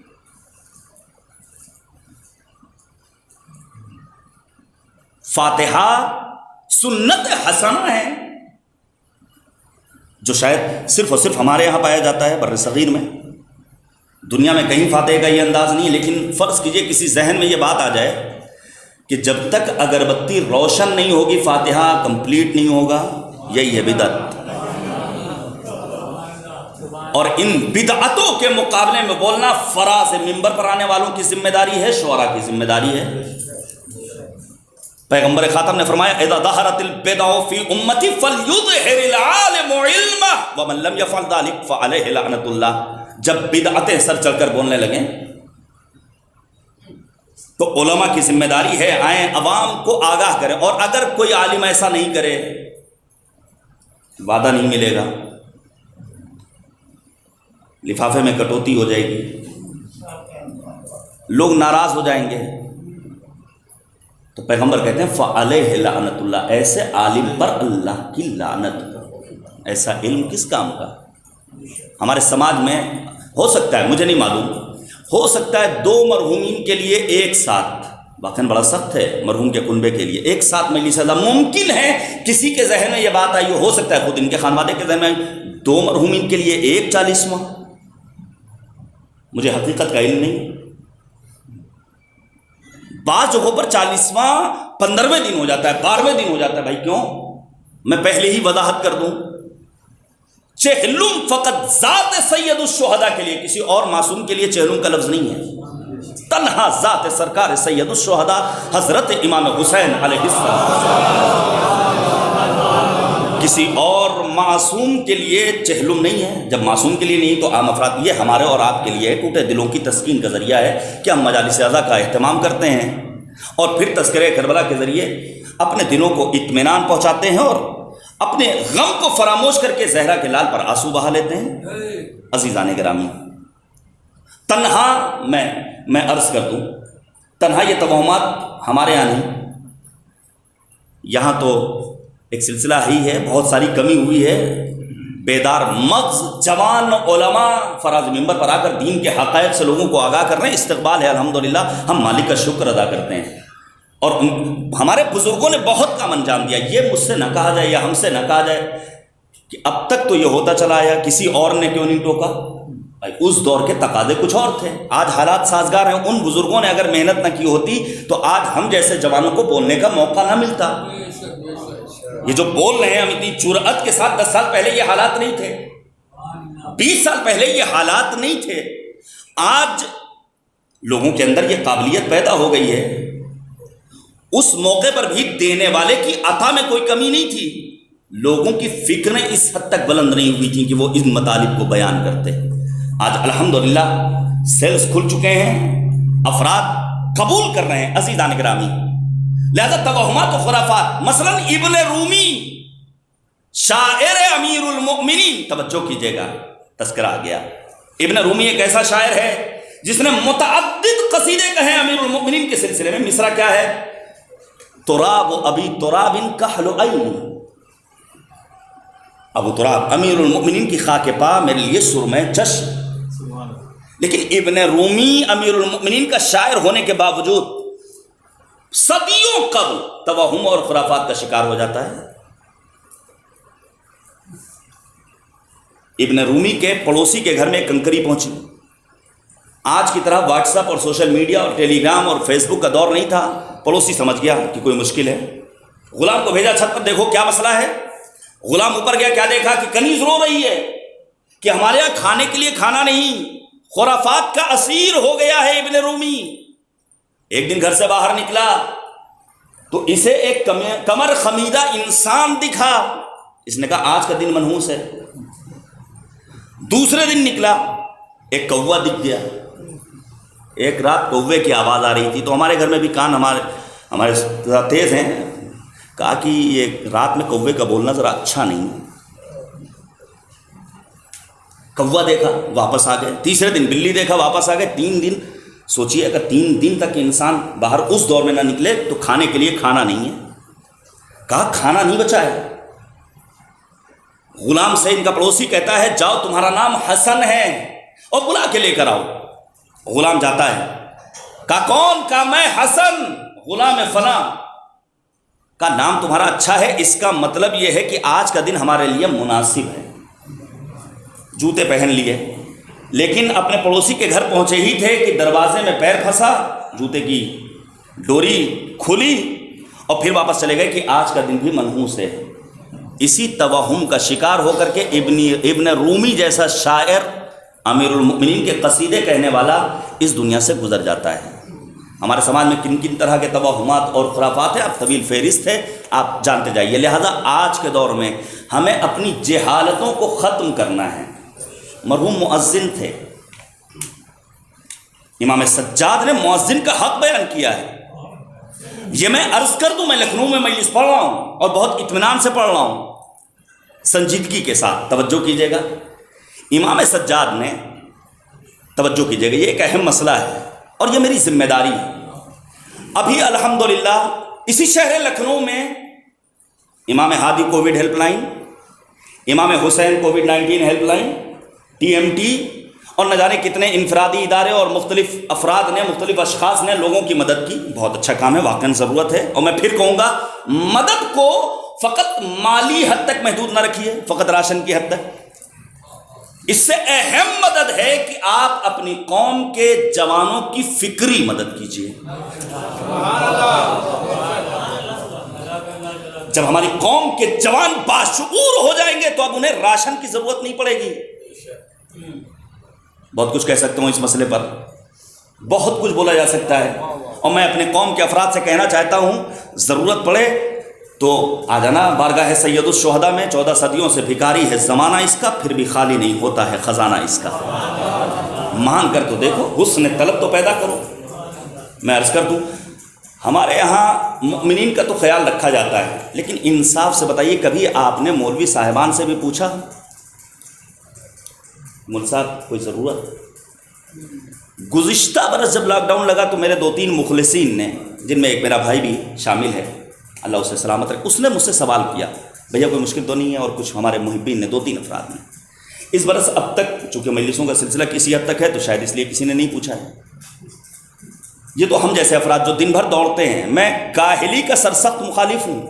فاتحہ سنت حسنہ ہے جو شاید صرف اور صرف ہمارے یہاں پایا جاتا ہے بر صغیر میں، دنیا میں کہیں فاتحہ کا یہ انداز نہیں ہے۔ لیکن فرض کیجئے کسی ذہن میں یہ بات آ جائے کہ جب تک اگربتی روشن نہیں ہوگی فاتحہ کمپلیٹ نہیں ہوگا، یہی ہے بدعت۔ اور ان بدعتوں کے مقابلے میں بولنا فراز منبر پر آنے والوں کی ذمہ داری ہے، شعراء کی ذمہ داری ہے۔ پیغمبر خاتم نے فرمایا اذا ظہرت البدع فی امتی فلیظہر العالم علمہ ومن لم یفعل ذلک فعلیہ لعنۃ اللہ۔ جب بدعتیں سر چل کر بولنے لگیں تو علماء کی ذمہ داری ہے آئیں عوام کو آگاہ کریں، اور اگر کوئی عالم ایسا نہیں کرے وعدہ نہیں ملے گا، لفافے میں کٹوتی ہو جائے گی، لوگ ناراض ہو جائیں گے۔ تو پیغمبر کہتے ہیں فعلیہ لعنۃ اللہ، ایسے عالم پر اللہ کی لعنت۔ ایسا علم کس کام کا؟ ہمارے سماج میں ہو سکتا ہے، مجھے نہیں معلوم، ہو سکتا ہے 2 مرحومین کے لیے ایک ساتھ، واقعاً بڑا سخت ہے مرحوم کے کنبے کے لیے، ایک ساتھ مجلس اعلیٰ ممکن ہے کسی کے ذہن میں یہ بات آئی ہو سکتا ہے خود ان کے خانوادے کے ذہن میں آئی، 2 مرحومین کے لیے ایک 40واں، مجھے حقیقت کا علم نہیں۔ بعض جگہوں پر 40واں 15ویں دن ہو جاتا ہے، 12ویں دن ہو جاتا ہے۔ بھائی کیوں؟ میں پہلے ہی وضاحت کر دوں، چہلم فقط ذات سید الشہداء کے لیے، کسی اور معصوم کے لیے چہلم کا لفظ نہیں ہے، تنہا ذات سرکار سید الشہداء حضرت امام حسین علیہ السلام، کسی اور معصوم کے لیے چہلم نہیں ہے۔ جب معصوم کے لیے نہیں تو عام افراد، یہ ہمارے اور آپ کے لیے ٹوٹے دلوں کی تسکین کا ذریعہ ہے کہ ہم مجالس اعضاء کا اہتمام کرتے ہیں اور پھر تذکرہ کربلا کے ذریعے اپنے دلوں کو اطمینان پہنچاتے ہیں اور اپنے غم کو فراموش کر کے زہرا کے لال پر آنسو بہا لیتے ہیں۔ عزیزان گرامی، تنہا میں عرض کر دوں، تنہا یہ توہمات ہمارے یہاں نہیں، یہاں تو ایک سلسلہ ہی ہے، بہت ساری کمی ہوئی ہے، بیدار مغز جوان علماء فراز منبر پر آ کر دین کے حقائق سے لوگوں کو آگاہ کر رہے ہیں، استقبال ہے الحمدللہ، ہم مالک کا شکر ادا کرتے ہیں۔ اور ہمارے بزرگوں نے بہت کام انجام دیا، یہ مجھ سے نہ کہا جائے یا ہم سے نہ کہا جائے کہ اب تک تو یہ ہوتا چلا آیا، کسی اور نے کیوں نہیں ٹوکا؟ اس دور کے تقاضے کچھ اور تھے، آج حالات سازگار ہیں، ان بزرگوں نے اگر محنت نہ کی ہوتی تو آج ہم جیسے جوانوں کو بولنے کا موقع نہ ملتا۔ یہ جو بول رہے ہیں ہم اتنی جرأت کے ساتھ، 10 سال پہلے یہ حالات نہیں تھے، 20 سال پہلے یہ حالات نہیں تھے، آج لوگوں کے اندر یہ قابلیت پیدا ہو گئی ہے۔ اس موقع پر بھی دینے والے کی عطا میں کوئی کمی نہیں تھی، لوگوں کی فکریں اس حد تک بلند نہیں ہوئی تھیں کہ وہ ان مطالب کو بیان کرتے۔ آج الحمدللہ سیلز کھل چکے ہیں، افراد قبول کر رہے ہیں۔ عزیزان گرامی، لہذا توہمات و خرافات، مثلا ابن رومی شاعر امیر المؤمنین، توجہ کیجیے گا، تذکرہ آ گیا۔ ابن رومی ایک ایسا شاعر ہے جس نے متعدد قصیدے کہے امیر المؤمنین کے سلسلے میں۔ مصرع کیا ہے؟ تراب ابی تراب کحل عین، ابو تراب امیر المؤمنین کی خاک پا میرے لیے سرمہ چشم۔ لیکن ابن رومی امیر المؤمنین کا شاعر ہونے کے باوجود صدیوں قبل توہم اور خرافات کا شکار ہو جاتا ہے۔ ابن رومی کے پڑوسی کے گھر میں ایک کنکری پہنچی۔ آج کی طرح واٹس ایپ اور سوشل میڈیا اور ٹیلی گرام اور فیس بک کا دور نہیں تھا۔ پڑوسی سمجھ گیا کہ کوئی مشکل ہے، غلام کو بھیجا چھت پر، دیکھو کیا مسئلہ ہے۔ غلام اوپر گیا، کیا دیکھا کہ کنیز رو رہی ہے کہ ہمارے یہاں کھانے کے لیے کھانا نہیں، خرافات کا اسیر ہو گیا ہے ابن رومی۔ ایک دن گھر سے باہر نکلا تو اسے ایک کمر خمیدہ انسان دکھا۔ اس نے کہا آج کا دن منحوس ہے۔ دوسرے دن نکلا، ایک کوا دکھ گیا۔ ایک رات کوے کی آواز آ رہی تھی، تو ہمارے گھر میں بھی کان ہمارے تیز ہیں، کہا کہ یہ رات میں کوے کا بولنا ذرا اچھا نہیں ہے۔ کوا دیکھا، واپس آ گئے۔ تیسرے دن بلی دیکھا، واپس آ گئے۔ 3 دن سوچیے، اگر 3 دن تک انسان باہر اس دور میں نہ نکلے تو کھانے کے لیے کھانا نہیں ہے۔ کہا کھانا نہیں بچا ہے۔ غلام سے ان کا پڑوسی کہتا ہے جاؤ تمہارا نام حسن ہے اور بلا کے لے کر آؤ۔ غلام جاتا ہے، کہا کون؟ کہا میں حسن غلام فلاں۔ کا نام تمہارا اچھا ہے، اس کا مطلب یہ ہے کہ آج کا دن ہمارے لیے مناسب ہے۔ جوتے پہن لیے، لیکن اپنے پڑوسی کے گھر پہنچے ہی تھے کہ دروازے میں پیر پھنسا، جوتے کی ڈوری کھلی اور پھر واپس چلے گئے کہ آج کا دن بھی منحوس ہے۔ اسی توہم کا شکار ہو کر کے ابن رومی جیسا شاعر امیر المؤمنین کے قصیدے کہنے والا اس دنیا سے گزر جاتا ہے۔ ہمارے سماج میں کن کن طرح کے توہمات اور خرافات ہیں، آپ طویل فہرست ہے، آپ جانتے جائیے۔ لہذا آج کے دور میں ہمیں اپنی جہالتوں کو ختم کرنا ہے۔ مرحوم مؤذن تھے، امام سجاد نے مؤذن کا حق بیان کیا ہے۔ یہ میں عرض کر دوں، میں لکھنؤ میں مجلس پڑھ رہا ہوں اور بہت اطمینان سے پڑھ رہا ہوں، سنجیدگی کے ساتھ توجہ کیجیے گا۔ امام سجاد نے، توجہ کیجیے گا، یہ ایک اہم مسئلہ ہے اور یہ میری ذمہ داری ہے۔ ابھی الحمدللہ اسی شہر لکھنؤ میں امام ہادی کووڈ ہیلپ لائن، امام حسین کووڈ-19 ہیلپ لائن، TMT اور نہ جانے کتنے انفرادی ادارے اور مختلف افراد نے، مختلف اشخاص نے لوگوں کی مدد کی۔ بہت اچھا کام ہے، واقعاً ضرورت ہے۔ اور میں پھر کہوں گا، مدد کو فقط مالی حد تک محدود نہ رکھیے، فقط راشن کی حد تک۔ اس سے اہم مدد ہے کہ آپ اپنی قوم کے جوانوں کی فکری مدد کیجیے۔ جب ہماری قوم کے جوان باشعور ہو جائیں گے تو اب انہیں راشن کی ضرورت نہیں پڑے گی۔ بہت کچھ کہہ سکتا ہوں اس مسئلے پر، بہت کچھ بولا جا سکتا ہے، اور میں اپنے قوم کے افراد سے کہنا چاہتا ہوں، ضرورت پڑے تو آ جانا بارگاہ سید الشہداء میں۔ 14 صدیوں سے بھکاری ہے زمانہ اس کا، پھر بھی خالی نہیں ہوتا ہے خزانہ اس کا۔ مانگ کر تو دیکھو، حسن طلب تو پیدا کرو۔ میں عرض کر دوں، ہمارے یہاں مؤمنین کا تو خیال رکھا جاتا ہے، لیکن انصاف سے بتائیے، کبھی آپ نے مولوی صاحبان سے بھی پوچھا مول صاحب کوئی ضرورت؟ گزشتہ برس جب لاک ڈاؤن لگا تو میرے 2-3 مخلصین نے، جن میں ایک میرا بھائی بھی شامل ہے، اللہ اسے سلامت رکھے، اس نے مجھ سے سوال کیا، بھیا کوئی مشکل تو نہیں ہے؟ اور کچھ ہمارے محبین نے، 2-3 افراد نے۔ اس برس اب تک چونکہ مجلسوں کا سلسلہ کسی حد تک ہے تو شاید اس لیے کسی نے نہیں پوچھا ہے۔ یہ تو ہم جیسے افراد جو دن بھر دوڑتے ہیں، میں کاہلی کا سرسخت مخالف ہوں،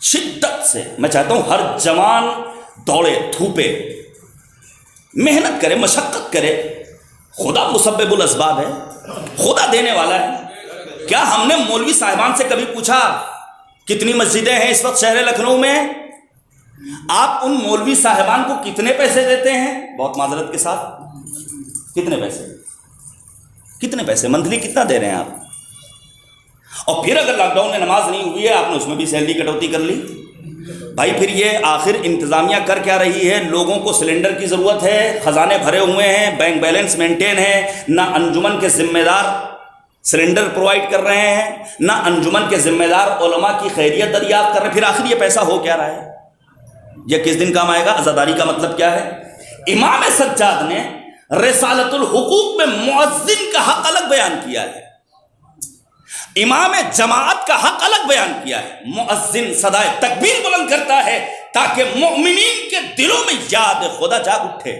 شدت سے۔ میں چاہتا ہوں ہر جوان دوڑے، دھوپے، محنت کرے، مشقت کرے۔ خدا مسبب الاسباب ہے، خدا دینے والا ہے۔ کیا ہم نے مولوی صاحبان سے کبھی پوچھا کتنی مسجدیں ہیں اس وقت شہر لکھنؤ میں؟ آپ ان مولوی صاحبان کو کتنے پیسے دیتے ہیں؟ بہت معذرت کے ساتھ، کتنے پیسے منتھلی کتنا دے رہے ہیں آپ؟ اور پھر اگر لاک ڈاؤن میں نماز نہیں ہوئی ہے، آپ نے اس میں بھی سیلری کٹوتی کر لی۔ بھائی پھر یہ آخر انتظامیہ کر کیا رہی ہے؟ لوگوں کو سلنڈر کی ضرورت ہے، خزانے بھرے ہوئے ہیں، بینک بیلنس مینٹین ہے، نہ انجمن کے ذمہ دار سلنڈر پرووائڈ کر رہے ہیں، نہ انجمن کے ذمہ دار علماء کی خیریت دریافت کر رہے ہیں۔ پھر آخر یہ پیسہ ہو کیا رہا ہے؟ یہ کس دن کام آئے گا؟ عزاداری کا مطلب کیا ہے؟ امام سجاد نے رسالت الحقوق میں مؤذن کا حق الگ بیان کیا ہے، امام جماعت کا حق الگ بیان کیا ہے۔ مؤذن صدائے تکبیر بلند کرتا ہے تاکہ مؤمنین کے دلوں میں یاد خدا جاگ اٹھے۔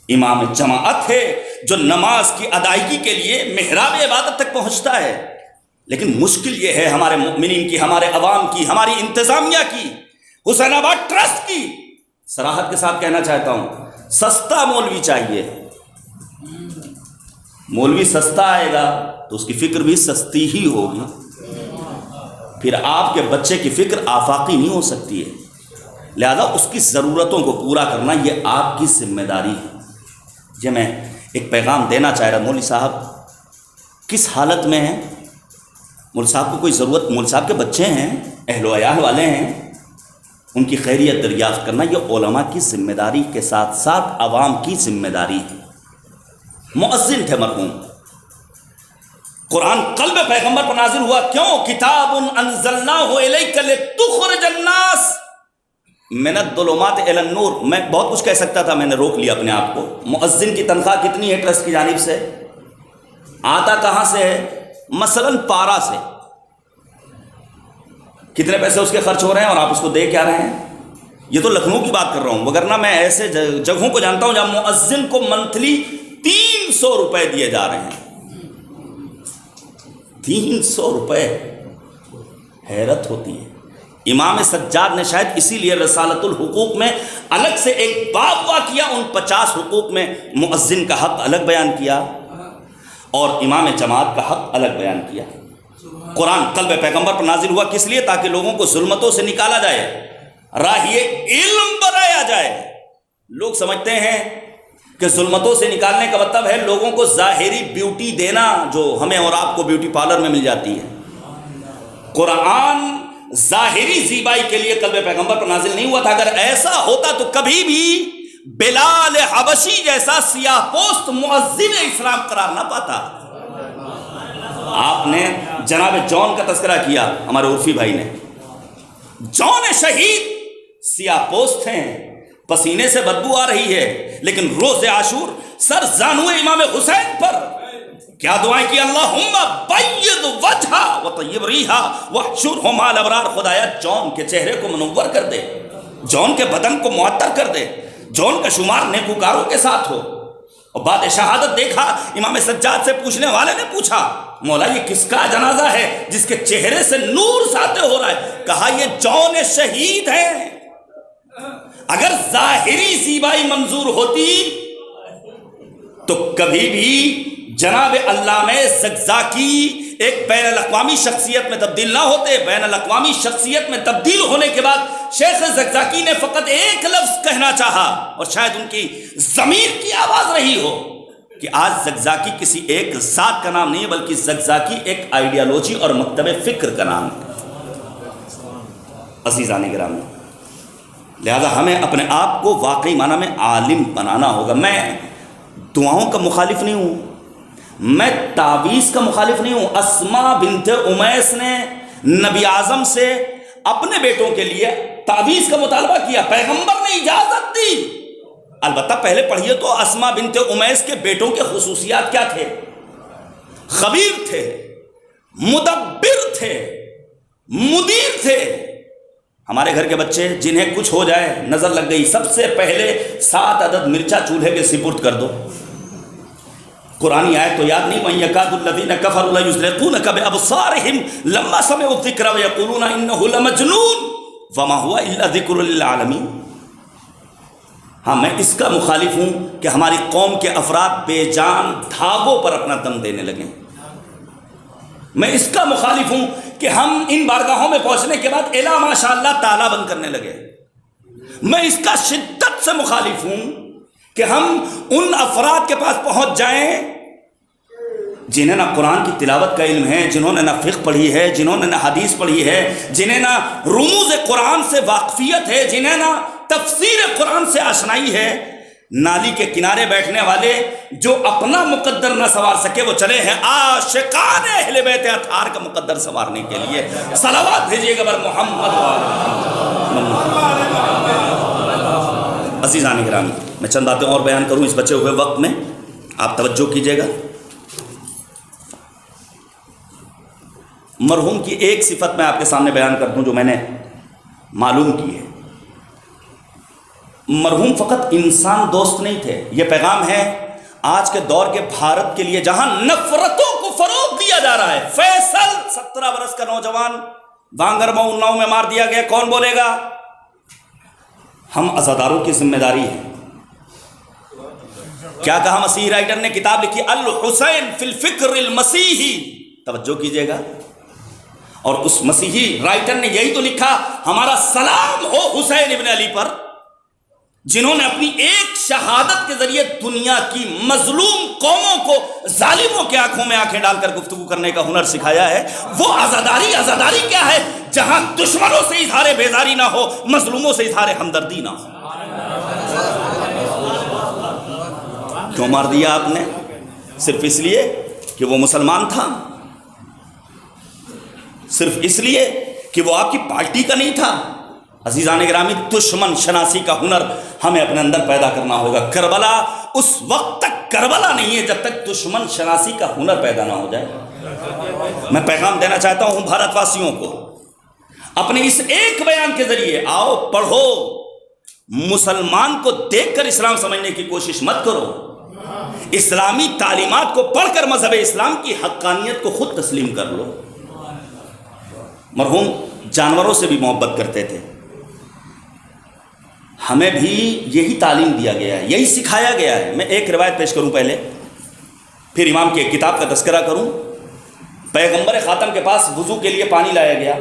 امام جماعت ہے جو نماز کی ادائیگی کے لیے محراب عبادت تک پہنچتا ہے، لیکن مشکل یہ ہے ہمارے مؤمنین کی، ہمارے عوام کی، ہماری انتظامیہ کی، حسین آباد ٹرسٹ کی، صراحت کے ساتھ کہنا چاہتا ہوں، سستا مولوی چاہیے۔ مولوی سستا آئے گا تو اس کی فکر بھی سستی ہی ہوگی، پھر آپ کے بچے کی فکر آفاقی نہیں ہو سکتی ہے، لہذا اس کی ضرورتوں کو پورا کرنا یہ آپ کی ذمہ داری ہے۔ یہ میں ایک پیغام دینا چاہ رہا، مولوی صاحب کس حالت میں ہیں، مولوی صاحب کو کوئی ضرورت، مولوی صاحب کے بچے ہیں، اہل و عیال والے ہیں، ان کی خیریت دریافت کرنا یہ علماء کی ذمہ داری کے ساتھ ساتھ عوام کی ذمہ داری ہے۔ مؤذن تھے مرحوم، قرآن قلب پیغمبر پر نازل ہوا، کیوں؟ کتاب انزلناہ الیک لتخرج الناس من الظلمات الی النور۔ میں بہت کچھ کہہ سکتا تھا، میں نے روک لیا اپنے آپ کو۔ مؤذن کی تنخواہ کتنی ہے ٹرسٹ کی جانب سے؟ آتا کہاں سے ہے؟ مثلاً پارا سے۔ کتنے پیسے اس کے خرچ ہو رہے ہیں اور آپ اس کو دے کیا رہے ہیں؟ یہ تو لکھنؤ کی بات کر رہا ہوں، وگرنہ میں ایسے جگہوں کو جانتا ہوں جہاں مؤذن کو منتھلی 300 روپے دیے جا رہے ہیں۔ 300 روپے، حیرت ہوتی ہے۔ امام سجاد نے شاید اسی لیے رسالت الحقوق میں الگ سے ایک باب کیا، ان 50 حقوق میں مؤذن کا حق الگ بیان کیا اور امام جماعت کا حق الگ بیان کیا۔ قرآن قلب پیغمبر پر نازل ہوا کس لیے؟ تاکہ لوگوں کو ظلمتوں سے نکالا جائے، راہ علم بنایا جائے۔ لوگ سمجھتے ہیں کہ ظلمتوں سے نکالنے کا مطلب ہے لوگوں کو ظاہری بیوٹی دینا، جو ہمیں اور آپ کو بیوٹی پارلر میں مل جاتی ہے۔ قرآن ظاہری زیبائی کے لیے قلب پیغمبر پر نازل نہیں ہوا تھا۔ اگر ایسا ہوتا تو کبھی بھی بلال حبشی جیسا سیاہ پوست مؤذن اسلام قرار نہ پاتا۔ آپ نے جناب جون کا تذکرہ کیا، ہمارے عرفی بھائی نے، جون شہید سیاہ پوست ہیں، پسینے سے بدبو آ رہی ہے، لیکن روز عاشور سر زانو امام حسین پر کیا دعائیں کی؟ اللہم بید وجہا وطیب ریحا واحشرہ مع الابرار۔ خدایا جون کے چہرے کو منور کر دے، جون کے بدن کو معطر کر دے، جون کا شمار نیکوکاروں کے ساتھ ہو۔ اور بعد شہادت دیکھا، امام سجاد سے پوچھنے والے نے پوچھا، مولا یہ کس کا جنازہ ہے جس کے چہرے سے نور ساطع ہو رہا ہے؟ کہا یہ جون شہید ہے۔ اگر ظاہری زیبائی منظور ہوتی تو کبھی بھی جناب علامہ زقزاقی ایک بین الاقوامی شخصیت میں تبدیل نہ ہوتے۔ بین الاقوامی شخصیت میں تبدیل ہونے کے بعد شیخ زقزاقی نے فقط ایک لفظ کہنا چاہا، اور شاید ان کی ضمیر کی آواز رہی ہو کہ آج زقزاقی کسی ایک ذات کا نام نہیں ہے، بلکہ زقزاقی ایک آئیڈیالوجی اور مکتب فکر کا نام ہے۔ عزیزان گرامی، لہذا ہمیں اپنے آپ کو واقعی معنی میں عالم بنانا ہوگا۔ میں دعاؤں کا مخالف نہیں ہوں، میں تعویذ کا مخالف نہیں ہوں۔ اسماء بنت امیس نے نبی اعظم سے اپنے بیٹوں کے لیے تعویذ کا مطالبہ کیا، پیغمبر نے اجازت دی۔ البتہ پہلے پڑھیے تو اسماء بنت امیس کے بیٹوں کے خصوصیات کیا تھے؟ خبیر تھے، مدبر تھے، مدیر تھے۔ ہمارے گھر کے بچے جنہیں کچھ ہو جائے، نظر لگ گئی، سب سے پہلے 7 عدد مرچا چولہے کے سپرد کر دو۔ قرآنی آیت تو یاد نہیں، وَإِن يَكَادُ الَّذِينَ كَفَرُوا لَيُزْلِقُونَكَ بِأَبْصَارِهِمْ لَمَّا سَمِعُوا الذِّكْرَ وَيَقُولُونَ إِنَّهُ لَمَجْنُونٌ وَمَا هُوَ إِلَّا ذِكْرٌ لِّلْعَالَمِينَ۔ ہاں، میں اس کا مخالف ہوں کہ ہماری قوم کے افراد بے جان دھاگوں پر اپنا دم دینے لگیں۔ میں اس کا مخالف ہوں کہ ہم ان بارگاہوں میں پہنچنے کے بعد الا ماشاء اللہ تالا بند کرنے لگے۔ میں اس کا شدت سے مخالف ہوں کہ ہم ان افراد کے پاس پہنچ جائیں جنہیں نہ قرآن کی تلاوت کا علم ہے، جنہوں نے نہ فقہ پڑھی ہے، جنہوں نے نہ حدیث پڑھی ہے، جنہیں نہ رموز قرآن سے واقفیت ہے، جنہیں نہ تفسیر قرآن سے آشنائی ہے، نالی کے کنارے بیٹھنے والے جو اپنا مقدر نہ سنوار سکے وہ چلے ہیں عاشقان اہل بیت اطہار کا مقدر سنوارنے کے لیے. صلوات بھیجیے گا بر محمد. عزیزان گرامی، میں چند باتیں اور بیان کروں اس بچے ہوئے وقت میں، آپ توجہ کیجیے گا. مرحوم کی ایک صفت میں آپ کے سامنے بیان کر دوں جو میں نے معلوم کی ہے. مرحوم فقط انسان دوست نہیں تھے. یہ پیغام ہے آج کے دور کے بھارت کے لیے جہاں نفرتوں کو فروغ دیا جا رہا ہے. فیصل 17 برس کا نوجوان وانگرمو اناؤ میں مار دیا گیا. کون بولے گا؟ ہم عزاداروں کی ذمہ داری ہے. کیا کہا مسیحی رائٹر نے؟ کتاب لکھی الحسین فی الفکر المسیحی. توجہ کیجئے گا. اور اس مسیحی رائٹر نے یہی تو لکھا، ہمارا سلام ہو حسین ابن علی پر، جنہوں نے اپنی ایک شہادت کے ذریعے دنیا کی مظلوم قوموں کو ظالموں کے آنکھوں میں آنکھیں ڈال کر گفتگو کرنے کا ہنر سکھایا ہے. وہ عزاداری کیا ہے؟ جہاں دشمنوں سے اظہار بیزاری نہ ہو، مظلوموں سے اظہار ہمدردی نہ ہو. کیوں مار دیا آپ نے؟ صرف اس لیے کہ وہ مسلمان تھا؟ صرف اس لیے کہ وہ آپ کی پارٹی کا نہیں تھا؟ عزیزان گرامی، دشمن شناسی کا ہنر ہمیں اپنے اندر پیدا کرنا ہوگا. کربلا اس وقت تک کربلا نہیں ہے جب تک دشمن شناسی کا ہنر پیدا نہ ہو جائے. میں پیغام دینا چاہتا ہوں بھارت واسیوں کو اپنے اس ایک بیان کے ذریعے، آؤ پڑھو. مسلمان کو دیکھ کر اسلام سمجھنے کی کوشش مت کرو. اسلامی تعلیمات کو پڑھ کر مذہب اسلام کی حقانیت کو خود تسلیم کر لو. مرحوم جانوروں سے بھی محبت کرتے تھے. ہمیں بھی یہی تعلیم دیا گیا ہے، یہی سکھایا گیا ہے. میں ایک روایت پیش کروں پہلے، پھر امام کی ایک کتاب کا تذکرہ کروں. پیغمبر خاتم کے پاس وضو کے لیے پانی لایا گیا.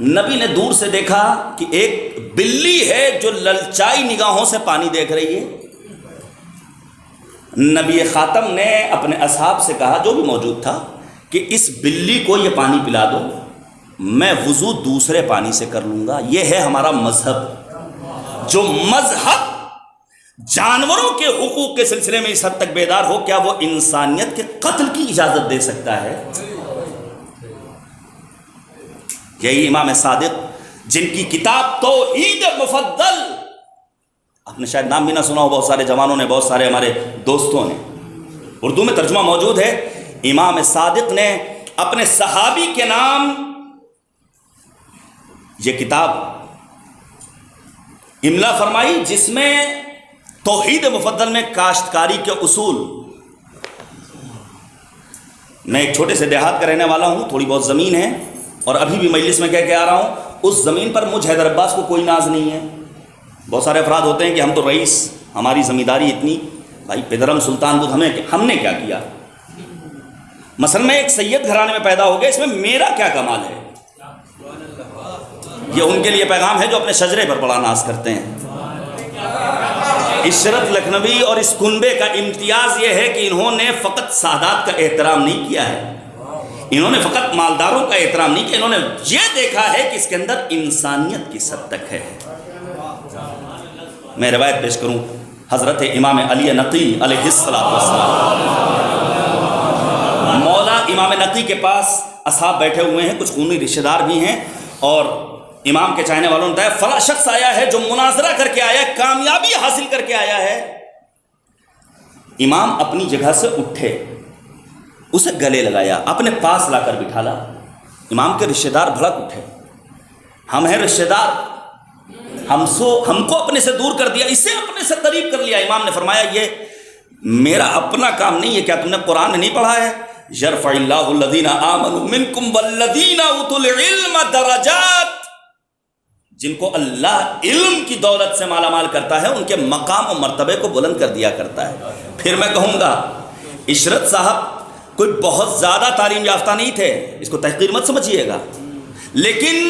نبی نے دور سے دیکھا کہ ایک بلی ہے جو للچائی نگاہوں سے پانی دیکھ رہی ہے. نبی خاتم نے اپنے اصحاب سے کہا، جو بھی موجود تھا، کہ اس بلی کو یہ پانی پلا دو، میں وضو دوسرے پانی سے کر لوں گا. یہ ہے ہمارا مذہب. جو مذہب جانوروں کے حقوق کے سلسلے میں اس حد تک بیدار ہو، کیا وہ انسانیت کے قتل کی اجازت دے سکتا ہے؟ یہی امام صادق جن کی کتاب توحید مفضل، آپ نے شاید نام بھی نہ سنا ہو، بہت سارے جوانوں نے، بہت سارے ہمارے دوستوں نے، اردو میں ترجمہ موجود ہے. امام صادق نے اپنے صحابی کے نام یہ کتاب املا فرمائی، جس میں توحید مفضل میں کاشتکاری کے اصول. میں ایک چھوٹے سے دیہات کا رہنے والا ہوں، تھوڑی بہت زمین ہے، اور ابھی بھی مجلس میں کہہ کے آ رہا ہوں، اس زمین پر مجھ حیدر عباس کو کوئی ناز نہیں ہے. بہت سارے افراد ہوتے ہیں کہ ہم تو رئیس، ہماری زمینداری اتنی. بھائی پدرم سلطان بدھ ہم نے کیا کیا؟ مثلا میں ایک سید گھرانے میں پیدا ہو گیا، اس میں میرا کیا کمال ہے؟ یہ ان کے لیے پیغام ہے جو اپنے شجرے پر بڑا ناز کرتے ہیں. عشرت لکھنوی اور اس کنبے کا امتیاز یہ ہے کہ انہوں نے فقط سادات کا احترام نہیں کیا ہے، انہوں نے فقط مالداروں کا احترام نہیں کیا، انہوں نے یہ دیکھا ہے کہ اس کے اندر انسانیت کس حد تک ہے. میں روایت پیش کروں حضرت امام علی نقی علیہ السلام. مولا امام نقی کے پاس اصحاب بیٹھے ہوئے ہیں، کچھ خونی رشتہ دار بھی ہیں، اور امام کے چاہنے والوں نے بتایا فلاں شخص آیا ہے جو مناظرہ کر کے آیا ہے، کامیابی حاصل کر کے آیا ہے. امام اپنی جگہ سے اٹھے، اسے گلے لگایا، اپنے پاس لا کر بٹھالا. امام کے رشتہ دار بھڑک اٹھے، ہم ہیں رشتہ دار، ہم کو اپنے سے دور کر دیا، اسے اپنے سے قریب کر لیا. امام نے فرمایا یہ میرا اپنا کام نہیں ہے، کیا تم نے قرآن نہیں پڑھا ہے؟ یرفع اللہ الذین آمنوا منکم والذین اوتوا العلم درجات. جن کو اللہ علم کی دولت سے مالا مال کرتا ہے، ان کے مقام و مرتبے کو بلند کر دیا کرتا ہے. پھر میں کہوں گا، عشرت صاحب کوئی بہت زیادہ تعلیم یافتہ نہیں تھے، اس کو تحقیر مت سمجھیے گا، لیکن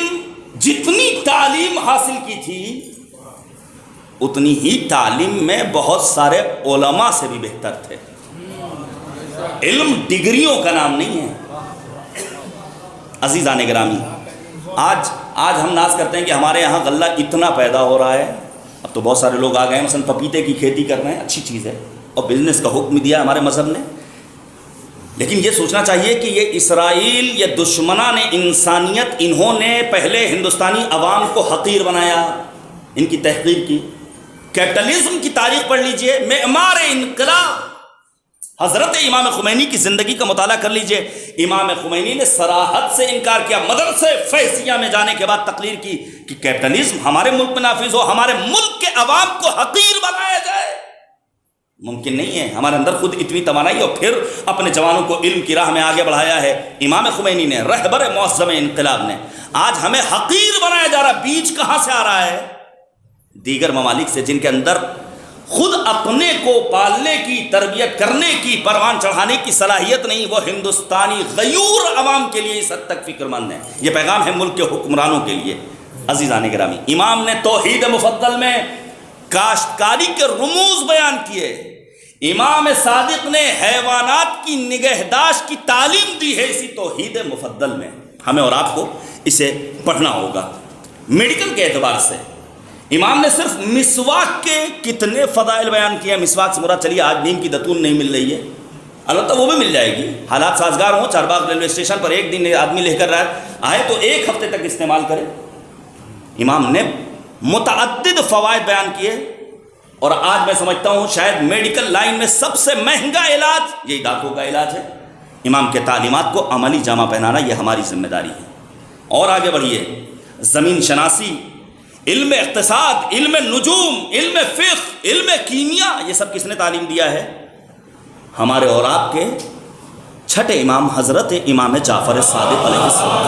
جتنی تعلیم حاصل کی تھی اتنی ہی تعلیم میں بہت سارے علماء سے بھی بہتر تھے. علم ڈگریوں کا نام نہیں ہے. عزیزان گرامی، آج ہم ناز کرتے ہیں کہ ہمارے یہاں غلہ اتنا پیدا ہو رہا ہے. اب تو بہت سارے لوگ آ گئے ہیں مثلا پپیتے کی کھیتی کر رہے ہیں، اچھی چیز ہے، اور بزنس کا حکم دیا ہمارے مذہب نے، لیکن یہ سوچنا چاہیے کہ یہ اسرائیل، یہ دشمنان انسانیت، انہوں نے پہلے ہندوستانی عوام کو حقیر بنایا، ان کی تحقیر کی۔ کیپٹلزم کی تاریخ پڑھ لیجئے، معمار انقلاب حضرت امام خمینی کی زندگی کا مطالعہ کر لیجئے۔ امام خمینی نے صراحت سے انکار کیا، مدرسے فیضیہ میں جانے کے بعد تقریر کی کہ کیپٹلزم ہمارے ملک میں نافذ ہو، ہمارے ملک کے عوام کو حقیر بنایا جائے، ممکن نہیں ہے۔ ہمارے اندر خود اتنی توانائی، اور پھر اپنے جوانوں کو علم کی راہ میں آگے بڑھایا ہے امام خمینی نے، رہبر معظم انقلاب نے۔ آج ہمیں حقیر بنایا جا رہا، بیج کہاں سے آ رہا ہے؟ دیگر ممالک سے، جن کے اندر خود اپنے کو پالنے کی، تربیت کرنے کی، پروان چڑھانے کی صلاحیت نہیں، وہ ہندوستانی غیور عوام کے لیے اس حد تک فکر مند ہیں۔ یہ پیغام ہے ملک کے حکمرانوں کے لیے۔ عزیزان گرامی، امام نے توحید مفضل میں کاشتکاری کے رموز بیان کیے، امام صادق نے حیوانات کی نگہداشت کی تعلیم دی ہے اسی توحید مفضل میں۔ ہمیں اور آپ کو اسے پڑھنا ہوگا۔ میڈیکل کے اعتبار سے امام نے صرف مسواک کے کتنے فضائل بیان کیے۔ مسواک سے مراد، چلیے آج نیم کی دتون نہیں مل رہی ہے، البتہ وہ بھی مل جائے گی، حالات سازگار ہوں، چارباغ ریلوے اسٹیشن پر ایک دن آدمی لے کر آئے تو ایک ہفتے تک استعمال کرے۔ امام نے متعدد فوائد بیان کیے، اور آج میں سمجھتا ہوں شاید میڈیکل لائن میں سب سے مہنگا علاج یہی دانتوں کا علاج ہے۔ امام کے تعلیمات کو عملی جامہ پہنانا یہ ہماری ذمہ داری ہے۔ اور آگے بڑھیے، زمین شناسی، علم اقتصاد، علم نجوم، علم فقہ، علم کیمیا، یہ سب کس نے تعلیم دیا ہے؟ ہمارے اور آپ کے چھٹے امام حضرت امام جعفر صادق علیہ السلام۔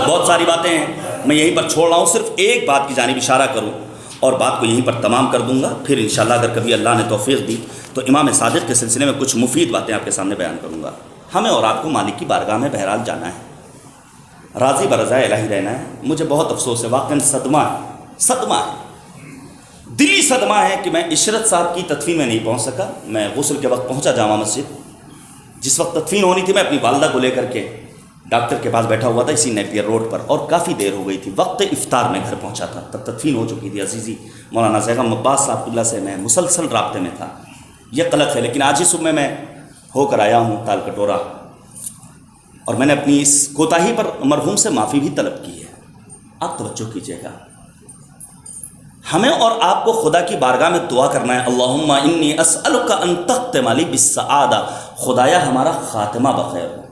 بہت ساری باتیں ہیں، میں یہیں پر چھوڑ رہا ہوں، صرف ایک بات کی جانب اشارہ کروں اور بات کو یہیں پر تمام کر دوں گا، پھر انشاءاللہ اگر کبھی اللہ نے توفیق دی تو امام صادق کے سلسلے میں کچھ مفید باتیں آپ کے سامنے بیان کروں گا۔ ہمیں اور آپ کو مالک کی بارگاہ میں بہرحال جانا ہے، راضی برضائے الہی رہنا ہے۔ مجھے بہت افسوس ہے، واقعاً صدمہ ہے، دلی صدمہ ہے کہ میں عشرت صاحب کی تدفین میں نہیں پہنچ سکا۔ میں غسل کے وقت پہنچا جامع مسجد، جس وقت تدفین ہونی تھی میں اپنی والدہ کو لے کر کے ڈاکٹر کے پاس بیٹھا ہوا تھا اسی نیپیر روڈ پر، اور کافی دیر ہو گئی تھی، وقت افطار میں گھر پہنچا تھا، تب تدفین ہو چکی تھی۔ عزیزی مولانا زیغم عباس صاحب اللہ سے میں مسلسل رابطے میں تھا، یہ قلق ہے، لیکن آج ہی صبح میں ہو کر آیا ہوں تال کٹورا، اور میں نے اپنی اس کوتاہی پر مرحوم سے معافی بھی طلب کی ہے۔ آپ توجہ کیجیے گا، ہمیں اور آپ کو خدا کی بارگاہ میں دعا کرنا ہے، اللہم انی اسألک ان تختم لی بالسعادہ، خدایا ہمارا خاتمہ بخیر ہو۔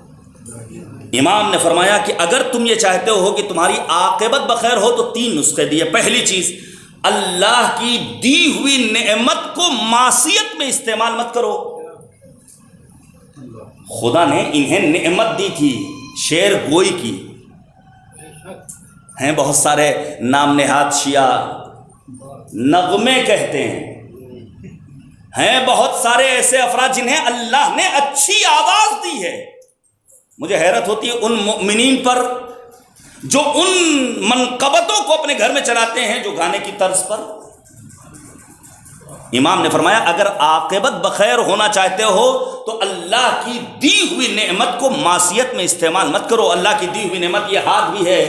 امام نے فرمایا کہ اگر تم یہ چاہتے ہو کہ تمہاری عاقبت بخیر ہو تو 3 نسخے دیے۔ پہلی چیز، اللہ کی دی ہوئی نعمت کو معصیت میں استعمال مت کرو۔ خدا نے انہیں نعمت دی تھی شعر گوئی کی، ہیں بہت سارے نام نہاد شیعہ نغمے کہتے ہیں بہت سارے ایسے افراد جنہیں اللہ نے اچھی آواز دی ہے۔ مجھے حیرت ہوتی ہے ان مؤمنین پر جو ان منقبتوں کو اپنے گھر میں چلاتے ہیں جو گانے کی طرز پر۔ امام نے فرمایا اگر عاقبت بخیر ہونا چاہتے ہو تو اللہ کی دی ہوئی نعمت کو معصیت میں استعمال مت کرو۔ اللہ کی دی ہوئی نعمت یہ ہاتھ بھی ہے،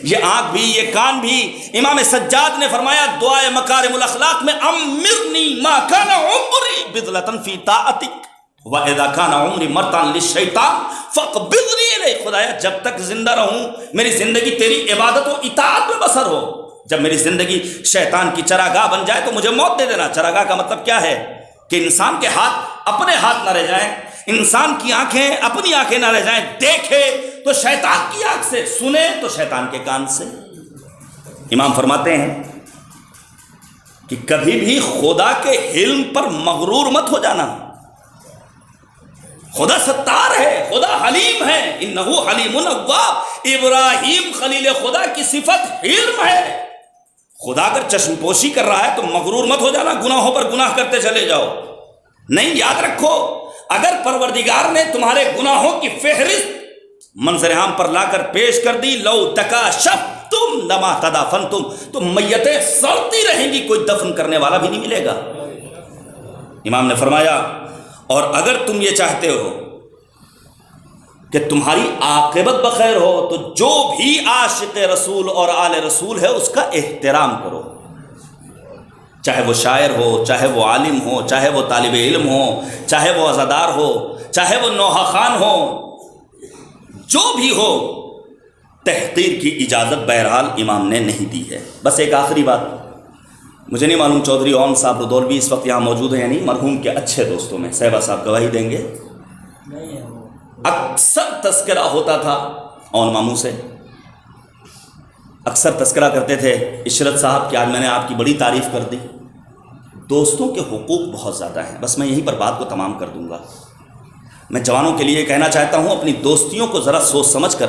یہ آنکھ بھی، یہ کان بھی۔ امام سجاد نے فرمایا دعائے مکارم الاخلاق میں امرنی ما کان عمری بذلۃ فی طاعتک وَإِذَا كَانَ عُمْرِ مَرْتًا لِلشَّيْطَانِ فَاقْبِضْنِی إِلَیک۔ خدایا جب تک زندہ رہوں میری زندگی تیری عبادت و اطاعت میں بسر ہو، جب میری زندگی شیطان کی چراگاہ بن جائے تو مجھے موت دے دینا۔ چراگاہ کا مطلب کیا ہے؟ کہ انسان کے ہاتھ اپنے ہاتھ نہ رہ جائیں، انسان کی آنکھیں اپنی آنکھیں نہ رہ جائیں، دیکھے تو شیطان کی آنکھ سے، سنے تو شیطان کے کان سے۔ امام فرماتے ہیں کہ کبھی بھی خدا کے حلم پر مغرور مت ہو جانا۔ خدا ستار ہے، خدا حلیم ہے، انہو حلیم اواب۔ ابراہیم خلیل خدا کی صفت حلم ہے۔ خدا اگر چشم پوشی کر رہا ہے تو مغرور مت ہو جانا، گناہوں پر گناہ کرتے چلے جاؤ۔ نہیں، یاد رکھو اگر پروردگار نے تمہارے گناہوں کی فہرست منظر عام پر لا کر پیش کر دی، لو تکاشفتم لما تدافنتم، تو میتیں سڑتی رہیں گی، کوئی دفن کرنے والا بھی نہیں ملے گا۔ امام نے فرمایا اور اگر تم یہ چاہتے ہو کہ تمہاری عاقبت بخیر ہو تو جو بھی عاشق رسول اور آل رسول ہے اس کا احترام کرو۔ چاہے وہ شاعر ہو، چاہے وہ عالم ہو، چاہے وہ طالب علم ہو، چاہے وہ عزادار ہو، چاہے وہ نوحہ خان ہو، جو بھی ہو، تحقیر کی اجازت بہرحال امام نے نہیں دی ہے۔ بس ایک آخری بات، مجھے نہیں معلوم چودھری اون صاحب رودولوی اس وقت یہاں موجود ہیں یا نہیں، مرحوم کے اچھے دوستوں میں صاحبہ صاحب گواہی دیں گے، اکثر تذکرہ ہوتا تھا اون ماموں سے، اکثر تذکرہ کرتے تھے عشرت صاحب کہ آج میں نے آپ کی بڑی تعریف کر دی۔ دوستوں کے حقوق بہت زیادہ ہیں، بس میں یہیں پر بات کو تمام کر دوں گا۔ میں جوانوں کے لیے کہنا چاہتا ہوں، اپنی دوستیوں کو ذرا سوچ سمجھ کر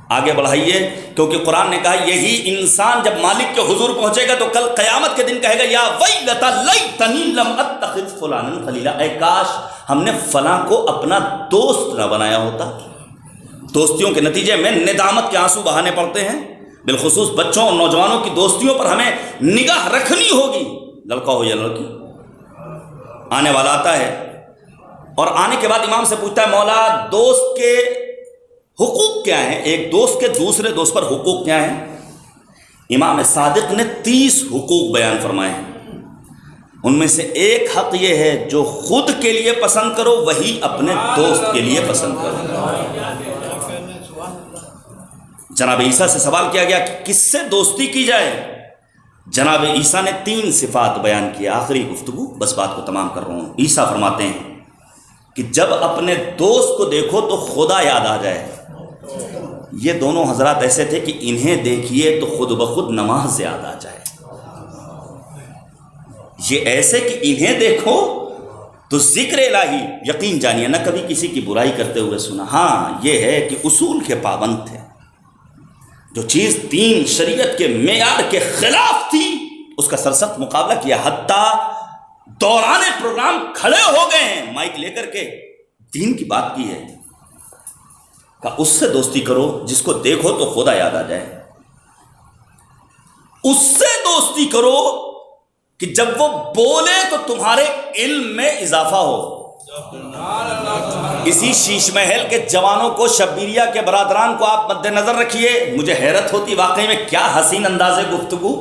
آگے بڑھائیے، کیونکہ قرآن نے کہا یہی انسان جب مالک کے حضور پہنچے گا تو کل قیامت کے دن کہے گا یا ویلتا لیتنی لم اتخذ فلانا خلیلا، اے کاش ہم نے فلاں کو اپنا دوست نہ بنایا ہوتا۔ دوستیوں کے نتیجے میں ندامت کے آنسو بہانے پڑتے ہیں، بالخصوص بچوں اور نوجوانوں کی دوستیوں پر ہمیں نگاہ رکھنی ہوگی، لڑکا ہو یا لڑکی۔ آنے والا آتا ہے اور آنے کے بعد امام سے پوچھتا ہے مولا دوست کے حقوق کیا ہیں، ایک دوست کے دوسرے دوست پر حقوق کیا ہیں؟ امام صادق نے 30 حقوق بیان فرمائے ہیں، ان میں سے ایک حق یہ ہے جو خود کے لیے پسند کرو وہی اپنے دوست کے لیے پسند کرو۔ جناب عیسیٰ سے سوال کیا گیا کہ کس سے دوستی کی جائے؟ جناب عیسیٰ نے 3 صفات بیان کی، آخری گفتگو، بس بات کو تمام کر رہا ہوں۔ عیسیٰ فرماتے ہیں کہ جب اپنے دوست کو دیکھو تو خدا یاد آ جائے۔ یہ دونوں حضرات ایسے تھے کہ انہیں دیکھیے تو خود بخود نماز یاد آ جائے، یہ ایسے کہ انہیں دیکھو تو ذکر الہی، یقین جانیے نہ کبھی کسی کی برائی کرتے ہوئے سنا، ہاں یہ ہے کہ اصول کے پابند تھے، جو چیز دین شریعت کے معیار کے خلاف تھی اس کا سرسخت مقابلہ کیا، حتیٰ دوران پروگرام کھڑے ہو گئے ہیں مائک لے کر کے دین کی بات کی ہے، کہ اس سے دوستی کرو جس کو دیکھو تو خدا یاد آ جائے، اس سے دوستی کرو کہ جب وہ بولے تو تمہارے علم میں اضافہ ہو۔ اسی شیش محل کے جوانوں کو، شبیریہ کے برادران کو آپ مد نظر رکھیے، مجھے حیرت ہوتی واقعی میں کیا حسین انداز گفتگو،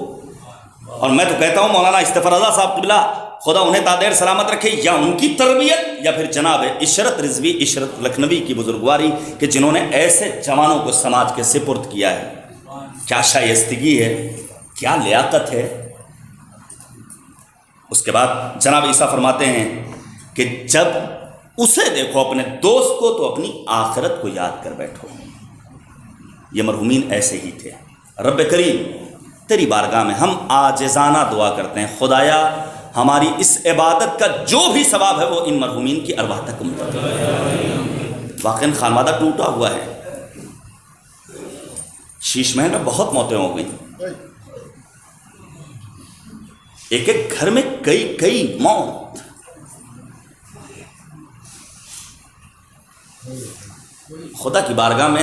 اور میں تو کہتا ہوں مولانا اصطفیٰ رضا صاحب قبلہ خدا انہیں تادیر سلامت رکھے، یا ان کی تربیت یا پھر جناب عشرت رضوی عشرت لکھنوی کی بزرگواری کہ جنہوں نے ایسے جوانوں کو سماج کے سپرد کیا ہے۔ کیا شائستگی ہے، کیا لیاقت ہے۔ اس کے بعد جناب عیسیٰ فرماتے ہیں کہ جب اسے دیکھو اپنے دوست کو تو اپنی آخرت کو یاد کر بیٹھو۔ یہ مرحومین ایسے ہی تھے۔ رب کریم تیری بارگاہ میں ہم عاجزانہ دعا کرتے ہیں، خدایا ہماری اس عبادت کا جو بھی ثواب ہے وہ ان مرحومین کی ارواح تک منتقل ہے۔ واقعاً خانوادہ ٹوٹا ہوا ہے، شیش محل میں بہت موتیں ہو گئیں، ایک ایک گھر میں کئی موت۔ خدا کی بارگاہ میں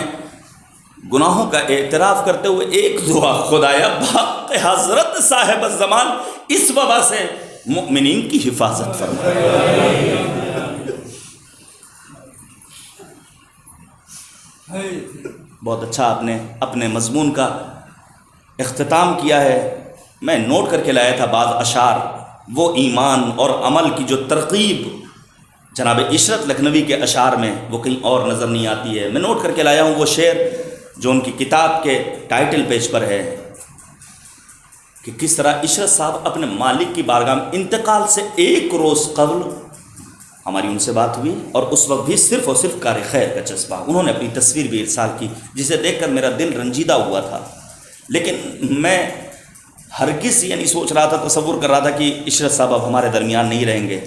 گناہوں کا اعتراف کرتے ہوئے ایک دعا، خدایا باق حضرت صاحب الزمان اس وبا سے مؤمنین کی حفاظت فرما۔ بہت اچھا آپ نے اپنے مضمون کا اختتام کیا ہے۔ میں نوٹ کر کے لایا تھا بعض اشعار، وہ ایمان اور عمل کی جو ترغیب جناب عشرت لکھنوی کے اشعار میں وہ کہیں اور نظر نہیں آتی ہے۔ میں نوٹ کر کے لایا ہوں وہ شعر جو ان کی کتاب کے ٹائٹل پیج پر ہے، کہ کس طرح عشرت صاحب اپنے مالک کی بارگاہ میں انتقال سے 1 روز قبل ہماری ان سے بات ہوئی، اور اس وقت بھی صرف اور صرف کار خیر کا جذبہ، انہوں نے اپنی تصویر بھی ارسال کی جسے دیکھ کر میرا دل رنجیدہ ہوا تھا، لیکن میں ہرگز یہ نہیں سوچ رہا تھا، تصور کر رہا تھا کہ عشرت صاحب اب ہمارے درمیان نہیں رہیں گے۔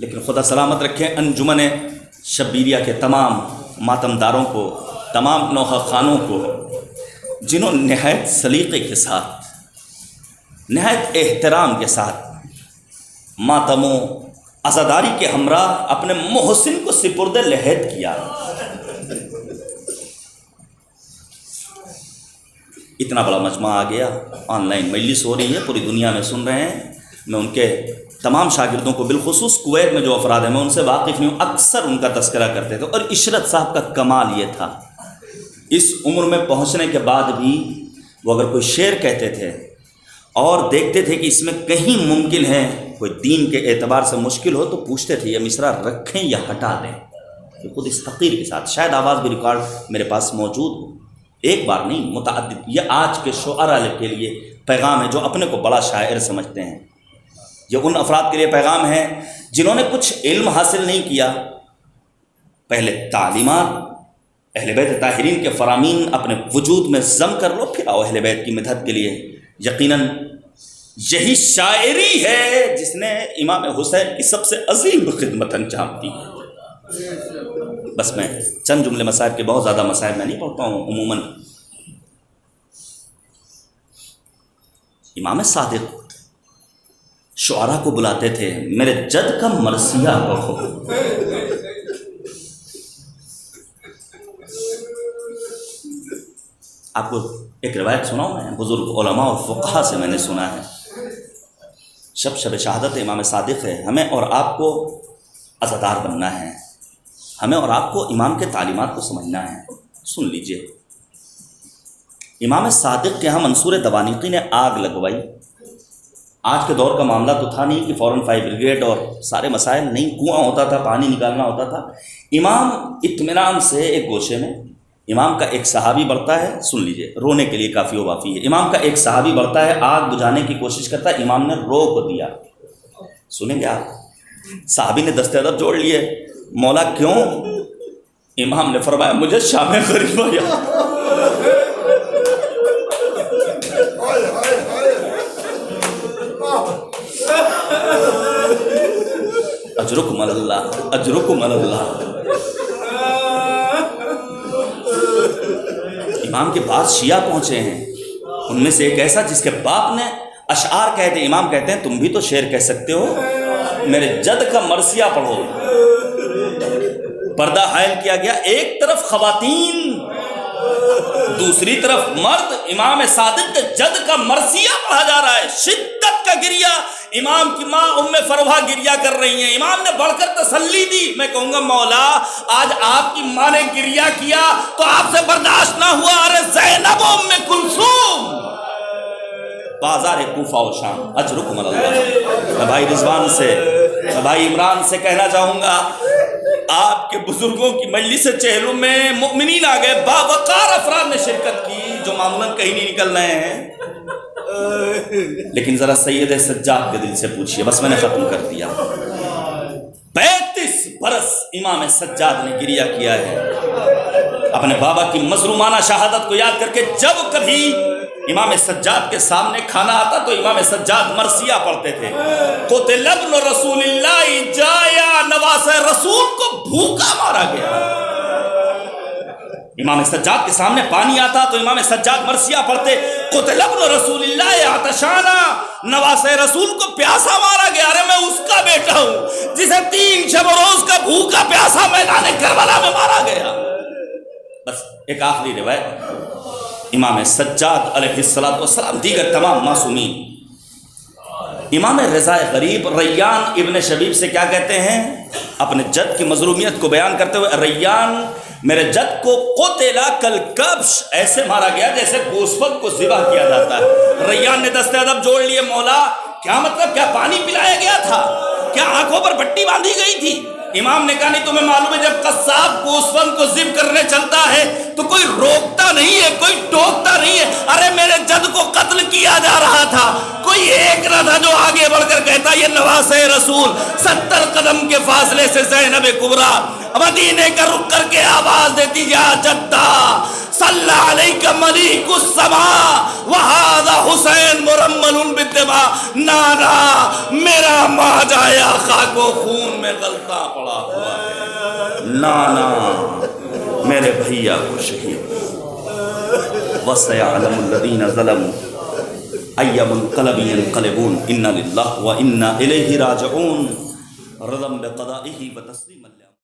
لیکن خدا سلامت رکھے انجمن شبیریہ کے تمام ماتمداروں کو، تمام نوحہ خانوں کو، جنہوں نے نہایت سلیقے کے ساتھ، نہایت احترام کے ساتھ ماتموں عزاداری کے ہمراہ اپنے محسن کو سپرد لحد کیا۔ اتنا بڑا مجمع آ گیا، آن لائن مجلس ہو رہی ہے، پوری دنیا میں سن رہے ہیں۔ میں ان کے تمام شاگردوں کو، بالخصوص کویت میں جو افراد ہیں میں ان سے واقف نہیں ہوں، اکثر ان کا تذکرہ کرتے تھے، اور عشرت صاحب کا کمال یہ تھا اس عمر میں پہنچنے کے بعد بھی وہ اگر کوئی شعر کہتے تھے اور دیکھتے تھے کہ اس میں کہیں ممکن ہے کوئی دین کے اعتبار سے مشکل ہو تو پوچھتے تھے یہ مصرع رکھیں یا ہٹا دیں، کہ خود اس تقریر کے ساتھ، شاید آواز بھی ریکارڈ میرے پاس موجود ہو، ایک بار نہیں متعدد۔ یہ آج کے شعراء کے لیے پیغام ہے جو اپنے کو بڑا شاعر سمجھتے ہیں، یہ ان افراد کے لیے پیغام ہے جنہوں نے کچھ علم حاصل نہیں کیا، پہلے تعلیمات اہل بیت طاہرین کے فرامین اپنے وجود میں ضم کر لو، پھر آؤ اہل بیت کی مدحت کے لیے۔ یقیناً یہی شاعری ہے جس نے امام حسین کی سب سے عظیم خدمت انجام دی۔ بس میں چند جملے مسائل کے، بہت زیادہ مسائل میں نہیں پڑھتا ہوں۔ عموماً امام صادق شعراء کو بلاتے تھے، میرے جد کا مرثیہ کہو۔ آپ کو ایک روایت سناؤں میں، بزرگ علماء اور فقہا سے میں نے سنا ہے، شب شہادت امام صادق ہے، ہمیں اور آپ کو عزادار بننا ہے، ہمیں اور آپ کو امام کے تعلیمات کو سمجھنا ہے۔ سن لیجئے، امام صادق کے ہاں منصور دوانیقی نے آگ لگوائی۔ آج کے دور کا معاملہ تو تھا نہیں کہ فوراً فائر بریگیڈ اور سارے مسائل نہیں، کنواں ہوتا تھا، پانی نکالنا ہوتا تھا۔ امام اطمینان سے ایک گوشے میں، امام کا ایک صحابی بڑھتا ہے، سن لیجئے رونے کے لیے کافی و وافی ہے، امام کا ایک صحابی بڑھتا ہے، آگ بجھانے کی کوشش کرتا ہے، امام نے روک دیا۔ سنیں گے آپ؟ صحابی نے دست ادب جوڑ لیے، مولا کیوں؟ امام نے فرمایا مجھے شام غریبہ یاد۔ اجرکم اللہ، اجرکم اللہ۔ امام کے پاس شیعہ پہنچے ہیں، ان میں سے ایک ایسا جس کے باپ نے اشعار کہتے ہیں، امام کہتے ہیں تم بھی تو شعر کہہ سکتے ہو، میرے جد کا مرثیہ پڑھو۔ پردہ حائل کیا گیا، ایک طرف خواتین دوسری طرف مرد، امام صادق کے جد کا مرثیہ پڑھا جا رہا ہے، شدت کا گریہ۔ امام کی ماں ام فروہ گریہ کر رہی ہیں، امام نے بڑھ کر تسلی دی۔ میں کہوں گا مولا آج آپ کی ماں نے گریہ کیا تو آپ سے برداشت نہ ہوا، ارے زینب و ام کلثوم بازار کوفہ و شام۔ اجرکم اللہ۔ میں بھائی رضوان سے، میں بھائی عمران سے کہنا چاہوں گا، آپ کے بزرگوں کی مجلس چہلوں میں مؤمنین آ گئے، باوقار افراد نے شرکت کی جو معمولاً کہیں نہیں نکل رہے ہیں، لیکن ذرا سید سجاد کے دل سے پوچھئے۔ بس میں نے ختم کر دیا۔ 35 برس امام سجاد نے گریہ کیا ہے اپنے بابا کی مظلومانہ شہادت کو یاد کر کے۔ جب کبھی امام سجاد کے سامنے کھانا آتا تو امام سجاد مرثیہ پڑھتے تھے، قتل ابن رسول اللہ، جایا نواس رسول کو بھوکا مارا گیا۔ امام سجاد کے سامنے پانی آتا تو امام سجاد مرثیہ پڑھتے، قتل ابن رسول اللہ عطشانا، نواس رسول کو پیاسا مارا گیا۔ ارے میں اس کا بیٹا ہوں جسے 3 شب و روز کا بھوکا پیاسا میدان کربلا میں مارا گیا۔ بس ایک آخری روایت، امام سجاد علیہ السلام، دیگر تمام معصومین۔ امام رضا غریب ریان ابن شبیب سے کیا کہتے ہیں اپنے جد کی مظلومیت کو بیان کرتے ہوئے؟ ریان میرے جد کو قتلا کالکبش، ایسے مارا گیا جیسے گوسفند کو ذبح کیا جاتا ہے۔ ریان نے دست ادب جوڑ لیے، مولا کیا مطلب، کیا پانی پلایا گیا تھا، کیا آنکھوں پر پٹی باندھی گئی تھی؟ امام نے کہا نہیں، تمہیں معلوم ہے جب قصاب گوسفند کو ذبح کرنے چلتا ہے تو کوئی روکتا نہیں ہے، کوئی ٹوکتا نہیں ہے۔ ارے میرے جد کو قتل کیا جا رہا تھا، کوئی ایک نہ تھا جو آگے بڑھ کر کہتا یہ نواس رسول 70 قدم کے فاصلے سے زینب کبریٰ مدینے کا رخ کر کے آواز دیتی، یا جدہ صلی علیک ملیک السماء وہذا حسین مرمل بالدماء۔ نانا میرا ماں جایا خاک و خون میں غلطہ پڑا ہوا ہے، نانا میرے بھیا کو شہید۔ وَسَيَعْلَمُ الَّذِينَ ظَلَمُوا أَيَّ مُنقَلَبٍ يَنقَلِبُونَ إِنَّا لِلَّهِ وَإِنَّا إِلَيْهِ رَاجِعُونَ رضا بقضائه وتسليما